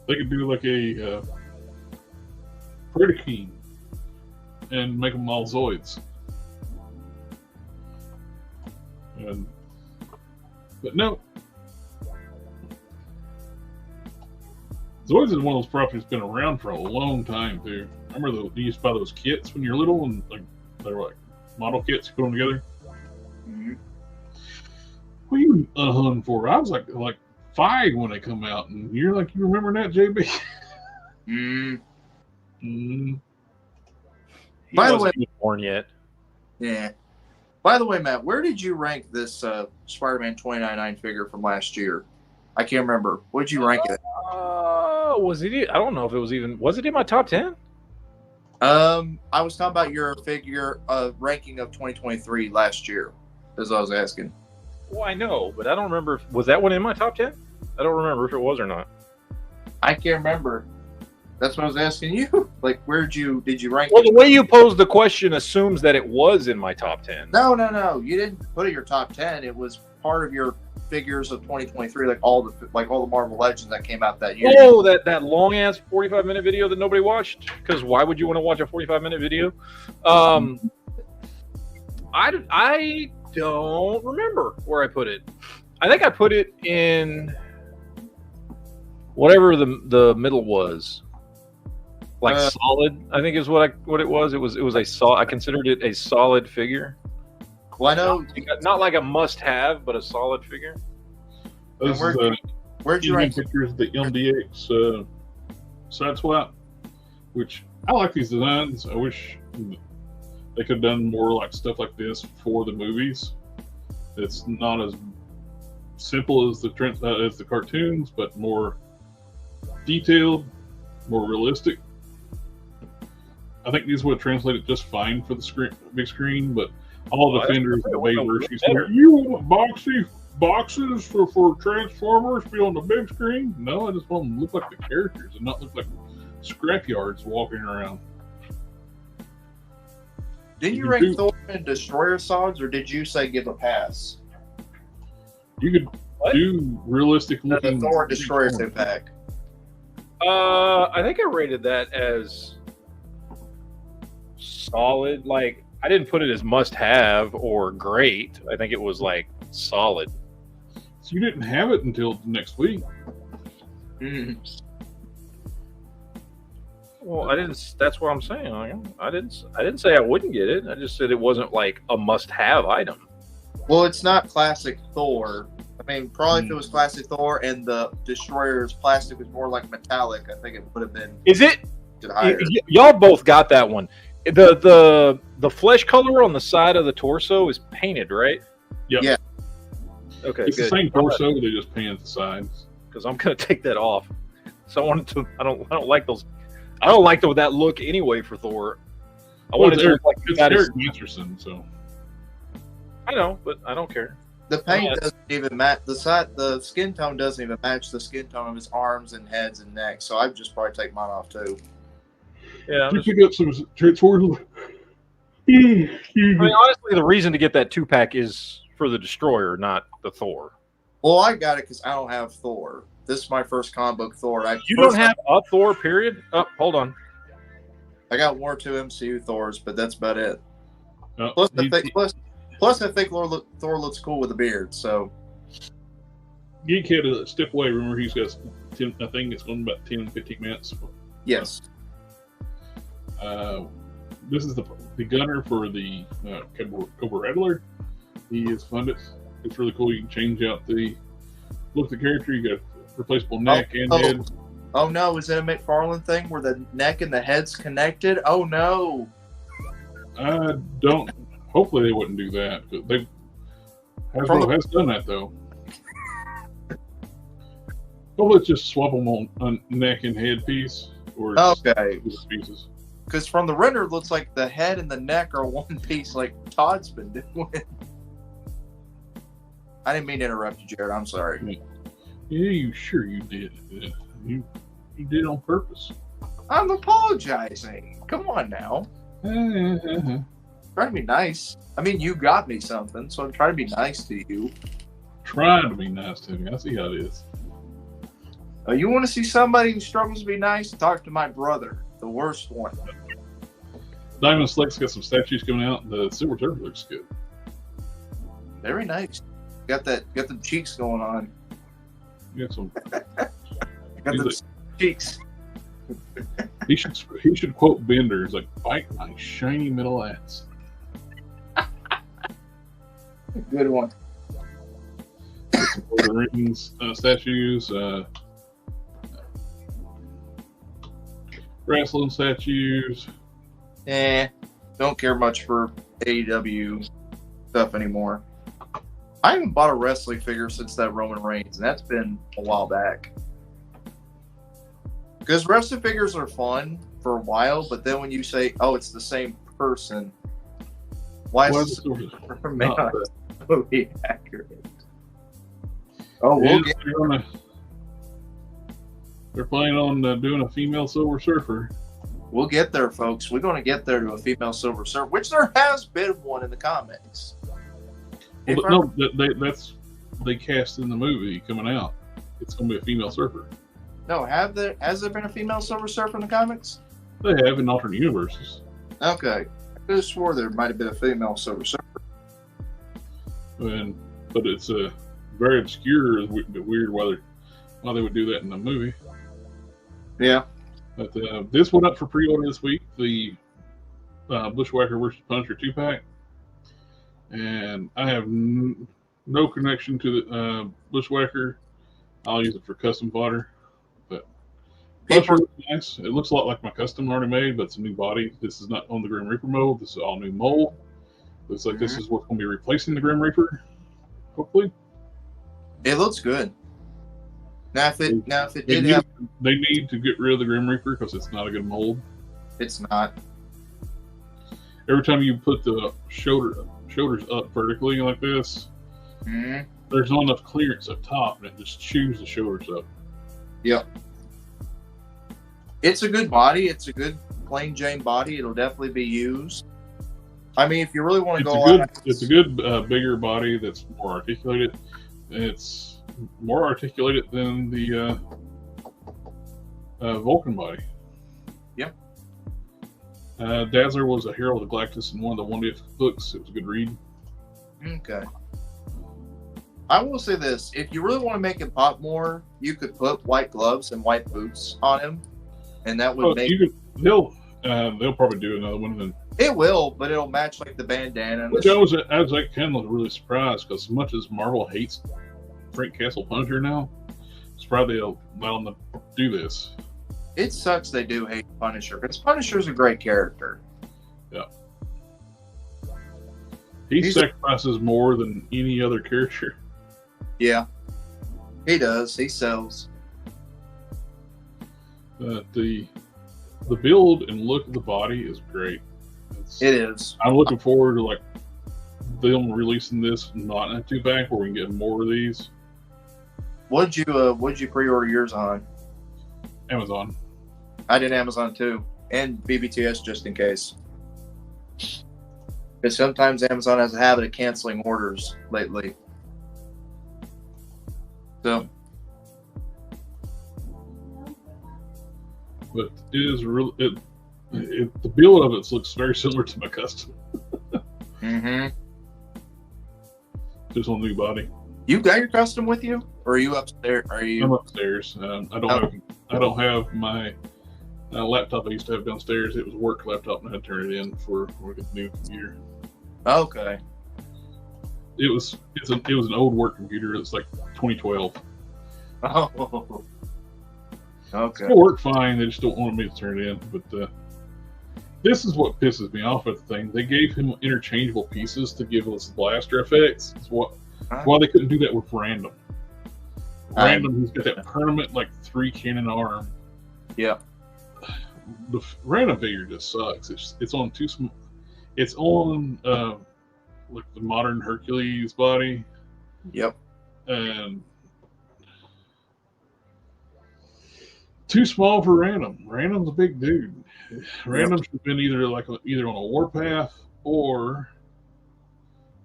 They could do like a Predator and make them all Zoids. But no. Zoids is one of those properties that's been around for a long time, too. I remember you used to buy those kits when you're little, and like they were like model kits, you put them together. Mm-hmm. What are you unhung for? I was like 5 when they come out, and you're like, you remember that, JB? By the way, born yet. Yeah. By the way, Matt, where did you rank this Spider-Man 2099 figure from last year? I can't remember. What did you rank it? Was it? I don't know if it was even. Was it in my top 10? I was talking about your figure ranking of 2023 last year. As I was asking. Well, I know, but I don't remember. Was that one in my top 10? I don't remember if it was or not. I can't remember. That's what I was asking you. Like, did you rank Well, it? the way you posed the question assumes that it was in my top 10. No. You didn't put it in your top 10. It was part of your figures of 2023, like all the Marvel Legends that came out that year. Oh, that long ass 45-minute video that nobody watched. Because why would you want to watch a 45-minute video? I don't remember where I put it. I think I put it in whatever the middle was. Like solid, I think is what it was. It was I considered it a solid figure. Well, I know not like a must-have, but a solid figure. This where'd you rank pictures of the MDX side swap, which I like these designs. I wish they could have done more like stuff like this for the movies. It's not as simple as the cartoons, but more detailed, more realistic. I think these would have translated just fine for the big screen, but all the Defenders and the Bayverse, you want boxes for Transformers to be on the big screen? No, I just want them to look like the characters and not look like scrapyards walking around. Didn't you rank Thor and Destroyer Sods, or did you say give a pass? You could do realistic looking Thor and Destroyer pack. I think I rated that as solid. Like, I didn't put it as must-have or great. I think it was like solid. So you didn't have it until next week. Mm-hmm. Well, I didn't. That's what I'm saying. I didn't say I wouldn't get it. I just said it wasn't like a must-have item. Well, it's not classic Thor. I mean, probably if it was classic Thor and the Destroyer's plastic was more like metallic, I think it would have been. Is it? Higher. Y'all both got that one. The flesh color on the side of the torso is painted, right? Yep. Yeah. Okay, it's good. the same torso. They just painted the sides. Because I'm gonna take that off. So I wanted to. I don't like those. I don't like that look anyway for Thor. I wanted to look like it's Eric Masterson, so I know, but I don't care. The paint doesn't even match the skin tone doesn't even match the skin tone of his arms and heads and neck. So I'd just probably take mine off too. Yeah, you pick up some Transformers. I mean, honestly, the reason to get that 2-pack is for the Destroyer, not the Thor. Well, I got it because I don't have Thor. This is my first comic book Thor. You don't have a Thor, period? Oh, hold on. I got 1 or 2 MCU Thors, but that's about it. No, Plus, I think Thor looks cool with a beard. So, Geek had to step away. Remember, he's got 10, I think it's going about 10, 15 minutes. Yes. This is the gunner for the Cobra Rattler. He is funded. It's really cool. You can change out the look of the character. You got replaceable neck and head. Oh no, is it a McFarlane thing where the neck and the head's connected? Oh no. I don't. Hopefully they wouldn't do that. Hasbro has done that though. Well, let's just swap them on neck and head piece, or Okay. just pieces. Because from the render, it looks like the head and the neck are one piece, like Todd's been doing. I didn't mean to interrupt you, Jared. I'm sorry. Yeah, you did. Yeah. You did it on purpose. I'm apologizing. Come on now. Try to be nice. I mean, you got me something, so I'm trying to be nice to you. Trying to be nice to me. I see how it is. You want to see somebody who struggles to be nice? Talk to my brother, the worst one. Diamond Slick's got some statues coming out. The Silver Surfer looks good. Very nice. Got them cheeks going on. You got some. Got them cheeks. He should quote Bender. It's like, bite my shiny middle ass. Good one. Some Lord of the Rings statues. Wrestling statues. Don't care much for AEW stuff anymore. I haven't bought a wrestling figure since that Roman Reigns, and that's been a while back. Because wrestling figures are fun for a while, but then when you say, "Oh, it's the same person," why is it not totally accurate? Oh, they're planning on doing a female Silver Surfer. We'll get there, folks. We're going to get there to a female Silver Surfer, which there has been one in the comics. Well, they cast in the movie coming out. It's going to be a female surfer. No, has there been a female Silver Surfer in the comics? They have in alternate universes. Okay, I could have swore there might have been a female Silver Surfer. But it's very obscure. It's weird why they would do that in the movie. Yeah. But this went up for pre-order this week. The Bushwhacker vs. Punisher 2-pack. And I have no connection to the Bushwhacker. I'll use it for custom fodder. But Punisher looks nice. It looks a lot like my custom already made, but it's a new body. This is not on the Grim Reaper mold. This is all new mold. Looks like this is what's going to be replacing the Grim Reaper. Hopefully. It looks good. Now, if it they need to get rid of the Grim Reaper because it's not a good mold. It's not. Every time you put the shoulders up vertically like this, there's not enough clearance up top, and it just chews the shoulders up. Yep. It's a good body. It's a good plain Jane body. It'll definitely be used. I mean, if you really want to it's a good bigger body that's more articulated. It's more articulated than the Vulcan body. Yep. Dazzler was a hero of the Galactus in one of the one-hit books. It was a good read. Okay. I will say this: if you really want to make him pop more, you could put white gloves and white boots on him, and that would make. They'll probably do another one. Then it will, but it'll match like the bandana. Which I was like kind of really surprised because as much as Marvel hates Frank Castle Punisher now, it's probably they'll allow them to do this. It sucks they do hate Punisher because Punisher's a great character. Yeah. He sacrifices more than any other character. Yeah. He does. He sells. The build and look of the body is great. It is. I'm looking forward to like them releasing this not in a 2-pack where we can get more of these. What'd you pre-order yours on? Amazon. I did Amazon too, and BBTS just in case. Because sometimes Amazon has a habit of canceling orders lately. So. But it is really the build of it looks very similar to my custom. Just on the new body. You got your custom with you, or are you upstairs? I'm upstairs. I don't have my laptop I used to have downstairs. It was a work laptop, and I had to turn it in for the new computer. Okay. It was an old work computer. It's like 2012. Oh. Okay. It worked fine. They just don't want me to turn it in. But this is what pisses me off with the thing. They gave him interchangeable pieces to give us blaster effects. It's why they couldn't do that with Random. Random, who's got that permanent like 3 cannon arm. Yeah. The Random figure just sucks. It's on too small. It's on like the modern Hercules body. Yep. And too small for Random. Random's a big dude. Random should have been either on a Warpath or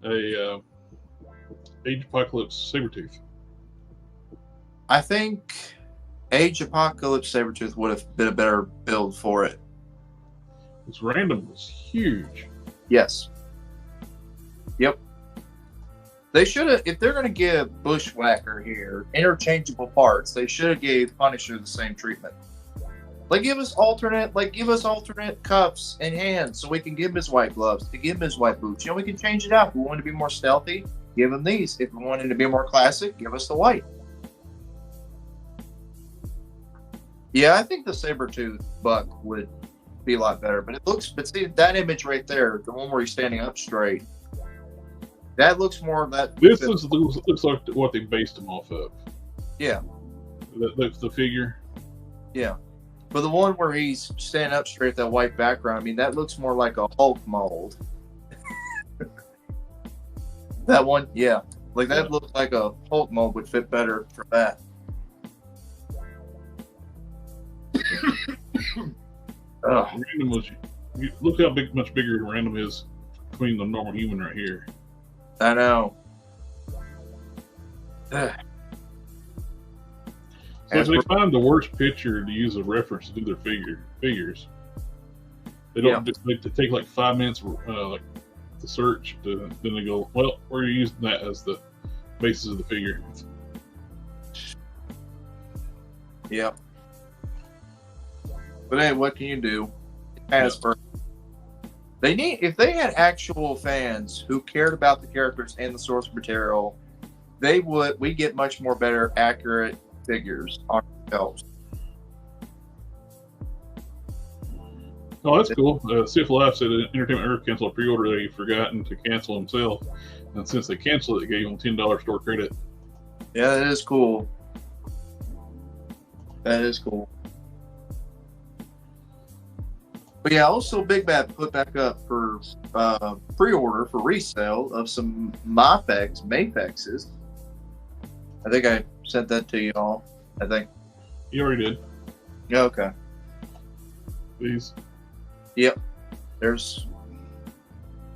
a Age Apocalypse Sabretooth. I think Age Apocalypse Sabretooth would have been a better build for it. This Random was huge. Yes. Yep. They should have, if they're going to give Bushwhacker here interchangeable parts, they should have gave Punisher the same treatment. Like give us alternate cuffs and hands so we can give him his white gloves, to give him his white boots. We can change it out. If we want to be more stealthy, give him these. If we wanted to be more classic, give us the white. Yeah, I think the Sabretooth Buck would be a lot better. But see that image right there, the one where he's standing up straight. That looks more of that. This looks like what they based him off of. Yeah. That's the figure. Yeah. But the one where he's standing up straight, that white background, I mean, that looks more like a Hulk mold. That one, yeah. Like that looks like a Hulk mold would fit better for that. Random was. Look how much bigger Random is between the normal human right here. I know. So if they find the worst picture to use a reference to do their figures, they don't. They take like 5 minutes, like to search. Then they go, well, we're using that as the basis of the figure. Yep. But hey, what can you do? If they had actual fans who cared about the characters and the source material, we get much more better, accurate figures on ourselves. Oh, that's cool. Sif Life said Entertainment Earth canceled a pre-order that he'd forgotten to cancel himself, and since they canceled it, they gave him $10 store credit. Yeah, that is cool. That is cool. But yeah, also Big Bad put back up for pre-order for resale of some Mafexes. I think I sent that to you all. I think You already did. Yeah, okay. These. Yep.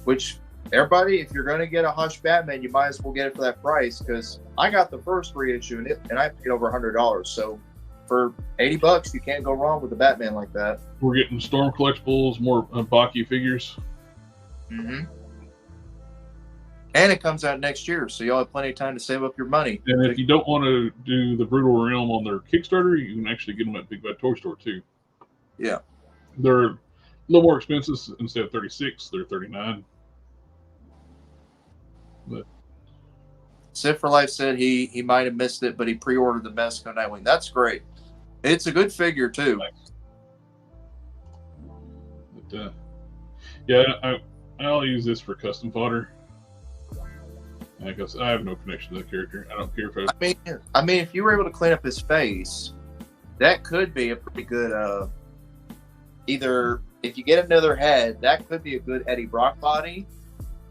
Which everybody, if you're going to get a Hush Batman, you might as well get it for that price, because I got the first reissue and I paid over $100. So for $80, you can't go wrong with a Batman like that. We're getting Storm collectibles, more Baki figures. Mm-hmm. And it comes out next year, so you'll have plenty of time to save up your money. And if you don't want to do the Brutal Realm on their Kickstarter, you can actually get them at Big Bad Toy Store too. Yeah. They're a little more expensive. Instead of $36, they're $39. But Sid for Life said he might have missed it, but he pre-ordered the Mexico Nightwing. That's great. It's a good figure too. But, yeah, I'll use this for custom fodder. Because I have no connection to the character. I don't care if I mean, if you were able to clean up his face, that could be a pretty good. Either if you get another head, that could be a good Eddie Brock body,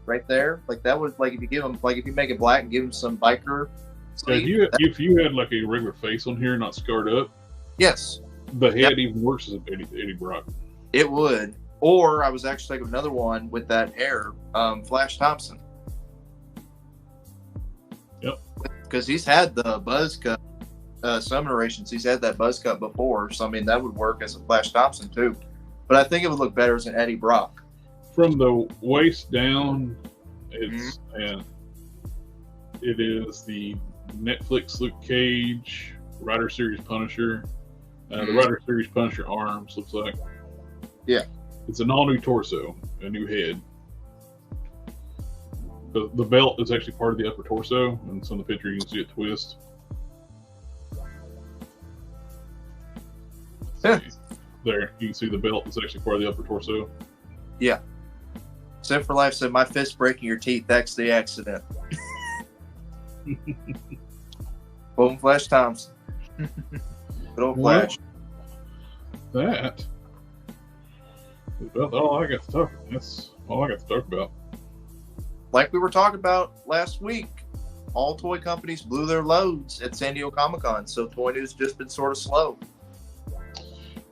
right there. Like that would if you give him if you make it black and give him some biker. Yeah, if you had like a regular face on here, not scarred up, yes, the head even works as Eddie Brock. It would. Or I was actually thinking of another one with that hair, Flash Thompson. Yep. Because he's had the buzz cut, some iterations. He's had that buzz cut before, so I mean that would work as a Flash Thompson too. But I think it would look better as an Eddie Brock. From the waist down, it's and it is the Netflix Luke Cage Rider Series Punisher. The Rider Series Punisher arms looks like. Yeah. It's an all new torso, a new head. The belt is actually part of the upper torso, and some of the picture you can see it twist. Yeah. There, you can see the belt is actually part of the upper torso. Yeah. Sid for Life said, "My fist breaking your teeth. That's the accident." Boom Flash Thompson. Good old Well, Flash. That is about all I got to talk about. That's all I got to talk about. Like we were talking about last week, all toy companies blew their loads at San Diego Comic-Con, so toy news just been sort of slow.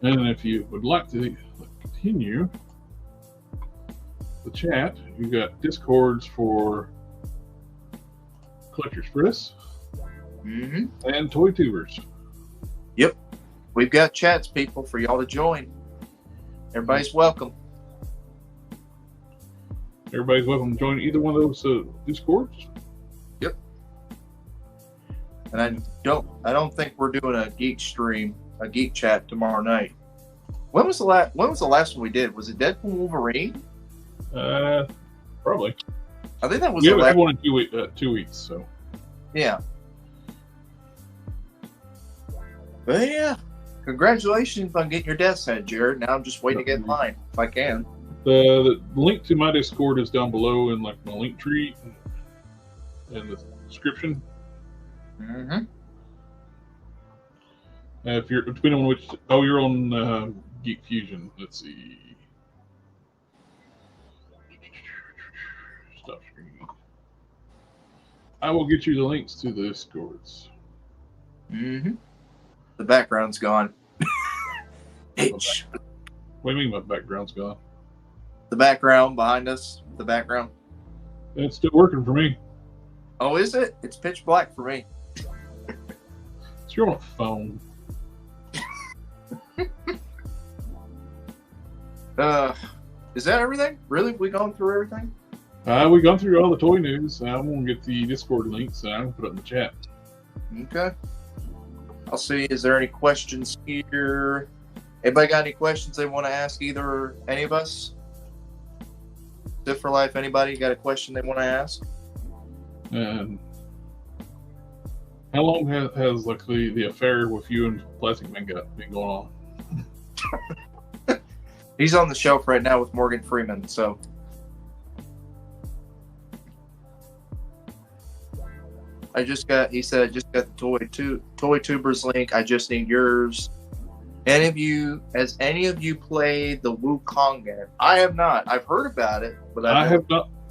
And if you would like to continue the chat, you've got Discords for Collector Express Mm-hmm. and Toy Tubers. Yep. We've got chats, people, for y'all to join. Everybody's welcome. Everybody's welcome to join either one of those Discords. Yep. And I don't think we're doing a geek stream, a geek chat tomorrow night. When was the last one we did? Was it Deadpool Wolverine? Probably. I think that was We the haven't last. had one in 2 weeks, so. Yeah. But yeah, congratulations on getting your desk set, Jared. Now I'm just waiting to get mine if I can. The link to my Discord is down below in like my LinkTree in the description. Mm-hmm. If you're depending on which, you're on Geek Fusion. Let's see. Stop screen. I will get you the links to the Discords. Mm-hmm. The background's gone. Itch. What do you mean my background's gone? The background behind us. The background. It's still working for me. Oh, is it? It's pitch black for me. So you're on a phone. Is that everything? Really? We gone through everything? We've gone through all the toy news. I'm going to get the Discord links and I'm going to put it in the chat. Okay. I'll see. Is there any questions here? Anybody got any questions they want to ask either any of us? Zip for Life, anybody got a question they want to ask? And how long has like the affair with you and Plastic Man been going on? He's on the shelf right now with Morgan Freeman, so. He said, I just got the Toy Tubers link. I just need yours. Has any of you played the Wukong game? I have not. I've heard about it, but I have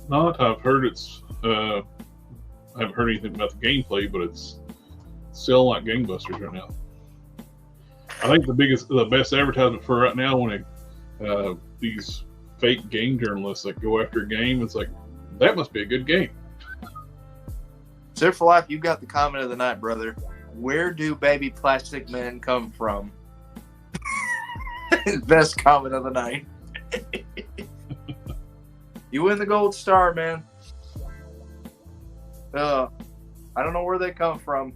not. I've heard it's. I haven't heard anything about the gameplay, but it's selling like gangbusters right now. I think the best advertisement for right now when these fake game journalists that go after a game, it's like that must be a good game. Zip for Life, you got the comment of the night, brother. Where do baby plastic men come from? Best comment of the night. You win the gold star, man. I don't know where they come from.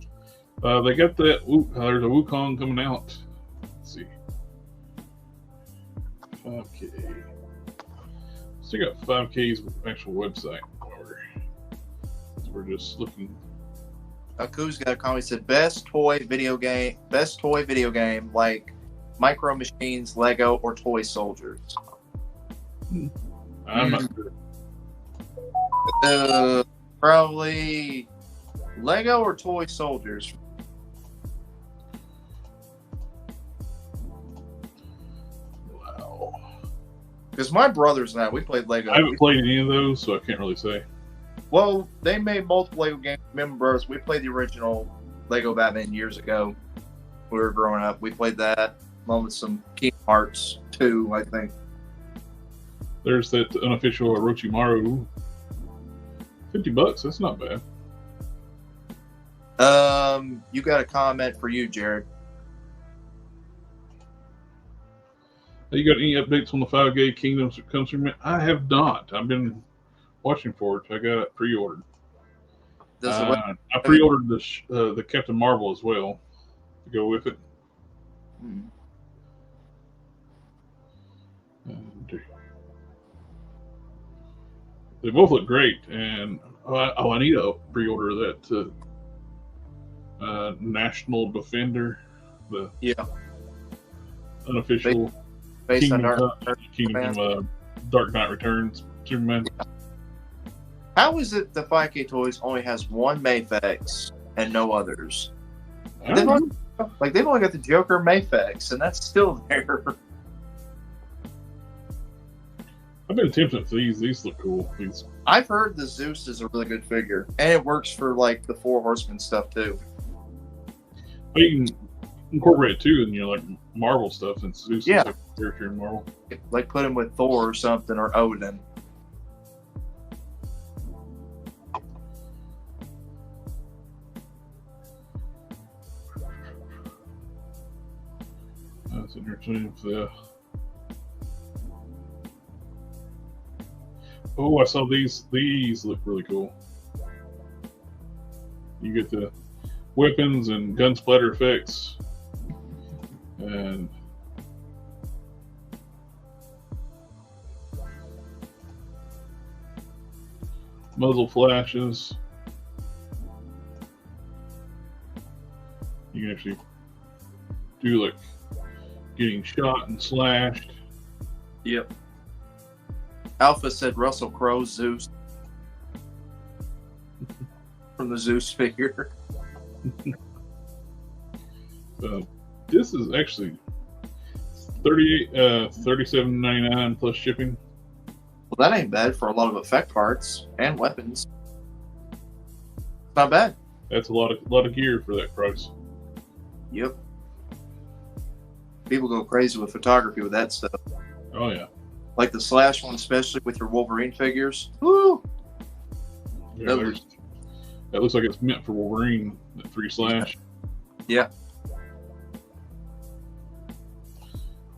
They got that. There's a Wukong coming out. Let's see. 5K. Still got 5K's actual website. We're just looking. Aku's got a comment. He said best toy video game like Micro Machines, Lego, or Toy Soldiers. I'm not sure. Probably Lego or Toy Soldiers. Wow. Because my brothers and I, we played Lego. I haven't played any of those, so I can't really say. Well, they made multiple Lego games. Remember, we played the original Lego Batman years ago. We were growing up. We played that along with some Kingdom Hearts 2, I think. There's that unofficial Orochimaru. $50, that's not bad. You got a comment for you, Jared. You got any updates on the 5K Kingdoms that comes from it? I have not. I've been watching for it. I got it pre-ordered. I pre-ordered the Captain Marvel as well to go with it. And they both look great, and I need to pre-order that National Defender, the unofficial based on Dark Knight Returns Superman. How is it the 5K Toys only has one Mayfex and no others? I don't know. Like they've only got the Joker Mayfex, and that's still there. I've been tempted to these. These look cool. These. I've heard the Zeus is a really good figure, and it works for like the Four Horsemen stuff too. But you can incorporate it too, and like Marvel stuff, and Zeus is like a character in Marvel. Like put him with Thor or something, or Odin. That's interesting. Oh, I saw these. These look really cool. You get the weapons and gun splatter effects, and muzzle flashes. You can actually do like getting shot and slashed. Yep. Alpha said Russell Crowe's Zeus from the Zeus figure. This is actually $37.99 plus shipping. Well, that ain't bad for a lot of effect parts and weapons. Not bad. That's a lot of gear for that price. Yep. People go crazy with photography with that stuff. Oh yeah. Like the Slash one, especially with your Wolverine figures. Woo! Yeah, that looks like it's meant for Wolverine. That 3 slash. Yeah.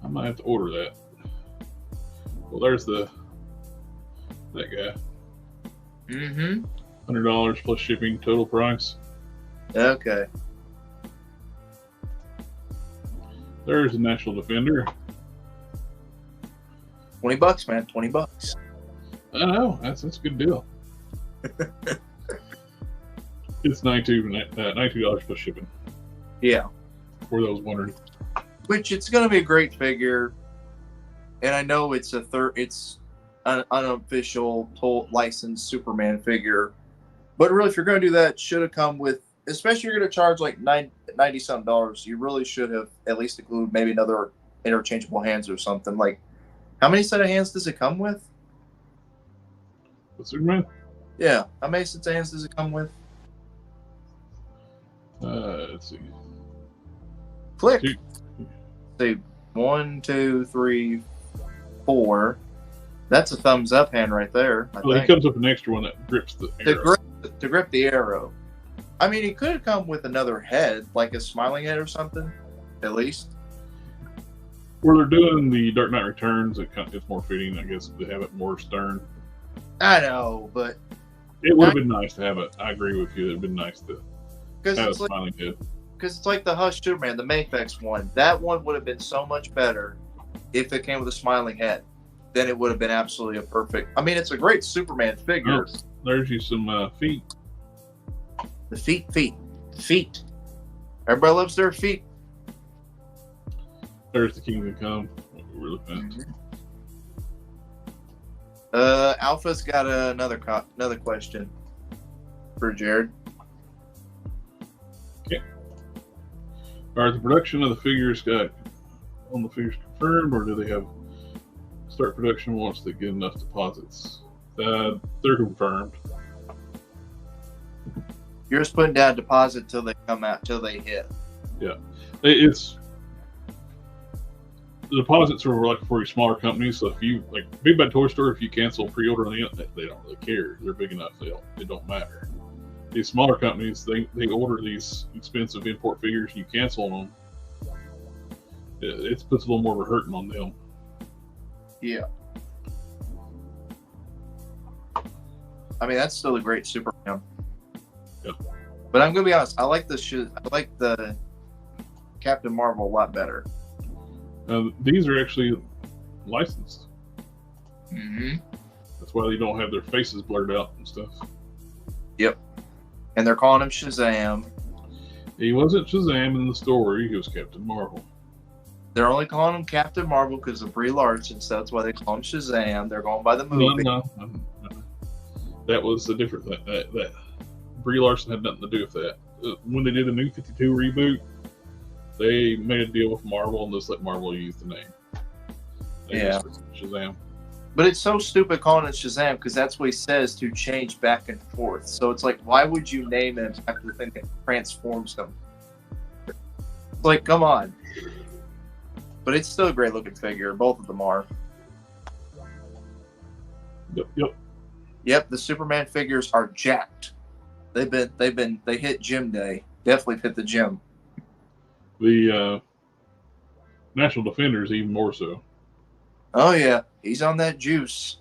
I might have to order that. Well, there's that guy. Mm-hmm. $100 plus shipping total price. Okay. There's the National Defender. $20, man. $20. I know that's a good deal. It's $92 plus shipping. Yeah. For those wondering. Which it's going to be a great figure, and I know it's an unofficial licensed Superman figure, but really, if you're going to do that, it should have come with. Especially if you're going to charge like $90-something, you really should have at least included maybe another interchangeable hands or something. Like, how many set of hands does it come with? The Superman? Yeah. How many sets of hands does it come with? Let's see. Click. 2. Say 1, 2, 3, 4. That's a thumbs up hand right there. I Well, think. he comes with an extra one that grips the arrow. To grip the arrow. I mean, he could have come with another head, like a smiling head or something, at least. Where they're doing the Dark Knight Returns, it's more fitting, I guess, to have it more stern. I know, but It would have been nice to have it. I agree with you. It would have been nice to have a it's smiling head. because it's like the Hush Superman, the Mayfex one. That one would have been so much better if it came with a smiling head. Then it would have been absolutely a perfect. I mean, it's a great Superman figure. Oh, there's you some feet. The feet. Everybody loves their feet. There's the Kingdom Come. What we're looking at. Alpha's got another question for Jared. Okay. Are the production of the figures confirmed, or do they have start production once they get enough deposits? They're confirmed. You're just putting down a deposit till they come out, till they hit. Yeah, it's the deposits are like for smaller companies. So if you like Big Bad Toy Store, if you cancel pre-order on the internet, they don't really care. They're big enough; it don't matter. These smaller companies, they order these expensive import figures. You cancel them, it puts a little more of a hurting on them. Yeah. I mean, that's still a great Superman. Yep. But I'm gonna be honest. I like the Captain Marvel a lot better. These are actually licensed. Mm-hmm. That's why they don't have their faces blurred out and stuff. Yep. And they're calling him Shazam. He wasn't Shazam in the story. He was Captain Marvel. They're only calling him Captain Marvel because of Brie Larson, so that's why they call him Shazam. They're going by the movie. No. That was a different thing. That Brie Larson had nothing to do with that. when they did the New 52 reboot, they made a deal with Marvel and just let Marvel use the name. Yeah. Shazam. But it's so stupid calling it Shazam because that's what he says to change back and forth. So it's like, why would you name him after the thing that transforms him? It's like, come on. But it's still a great looking figure. Both of them are. Yep, the Superman figures are jacked. They hit gym day. Definitely hit the gym. The National Defenders even more so. Oh yeah, he's on that juice.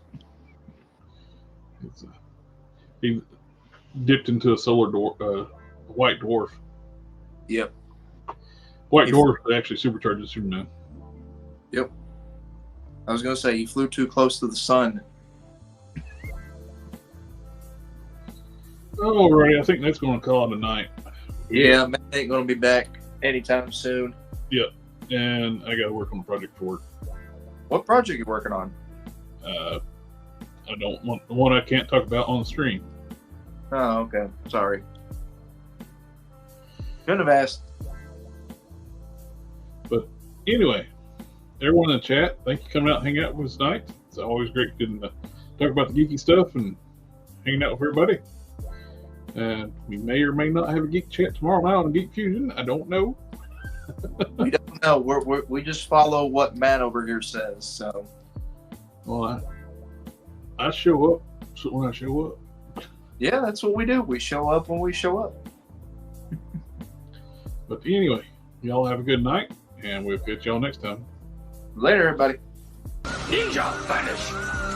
He dipped into a solar white dwarf. Yep. White dwarf actually supercharges Superman. Yep. I was gonna say he flew too close to the sun. Alrighty, I think that's going to call it a night. Yeah, Matt ain't gonna be back anytime soon. Yep, and I got to work on a project for work. What project you working on? I don't want the one I can't talk about on the stream. Oh, okay. Sorry. Couldn't have asked. But anyway, everyone in the chat, thank you for coming out and hanging out with us tonight. It's always great getting to talk about the geeky stuff and hanging out with everybody. And we may or may not have a geek chat tomorrow night on Geek Fusion. I don't know. We don't know. We just follow what Matt over here says. So, well, I show up when I show up. Yeah, that's what we do. We show up when we show up. But anyway, y'all have a good night, and we'll catch y'all next time. Later, everybody. Ninja vanish.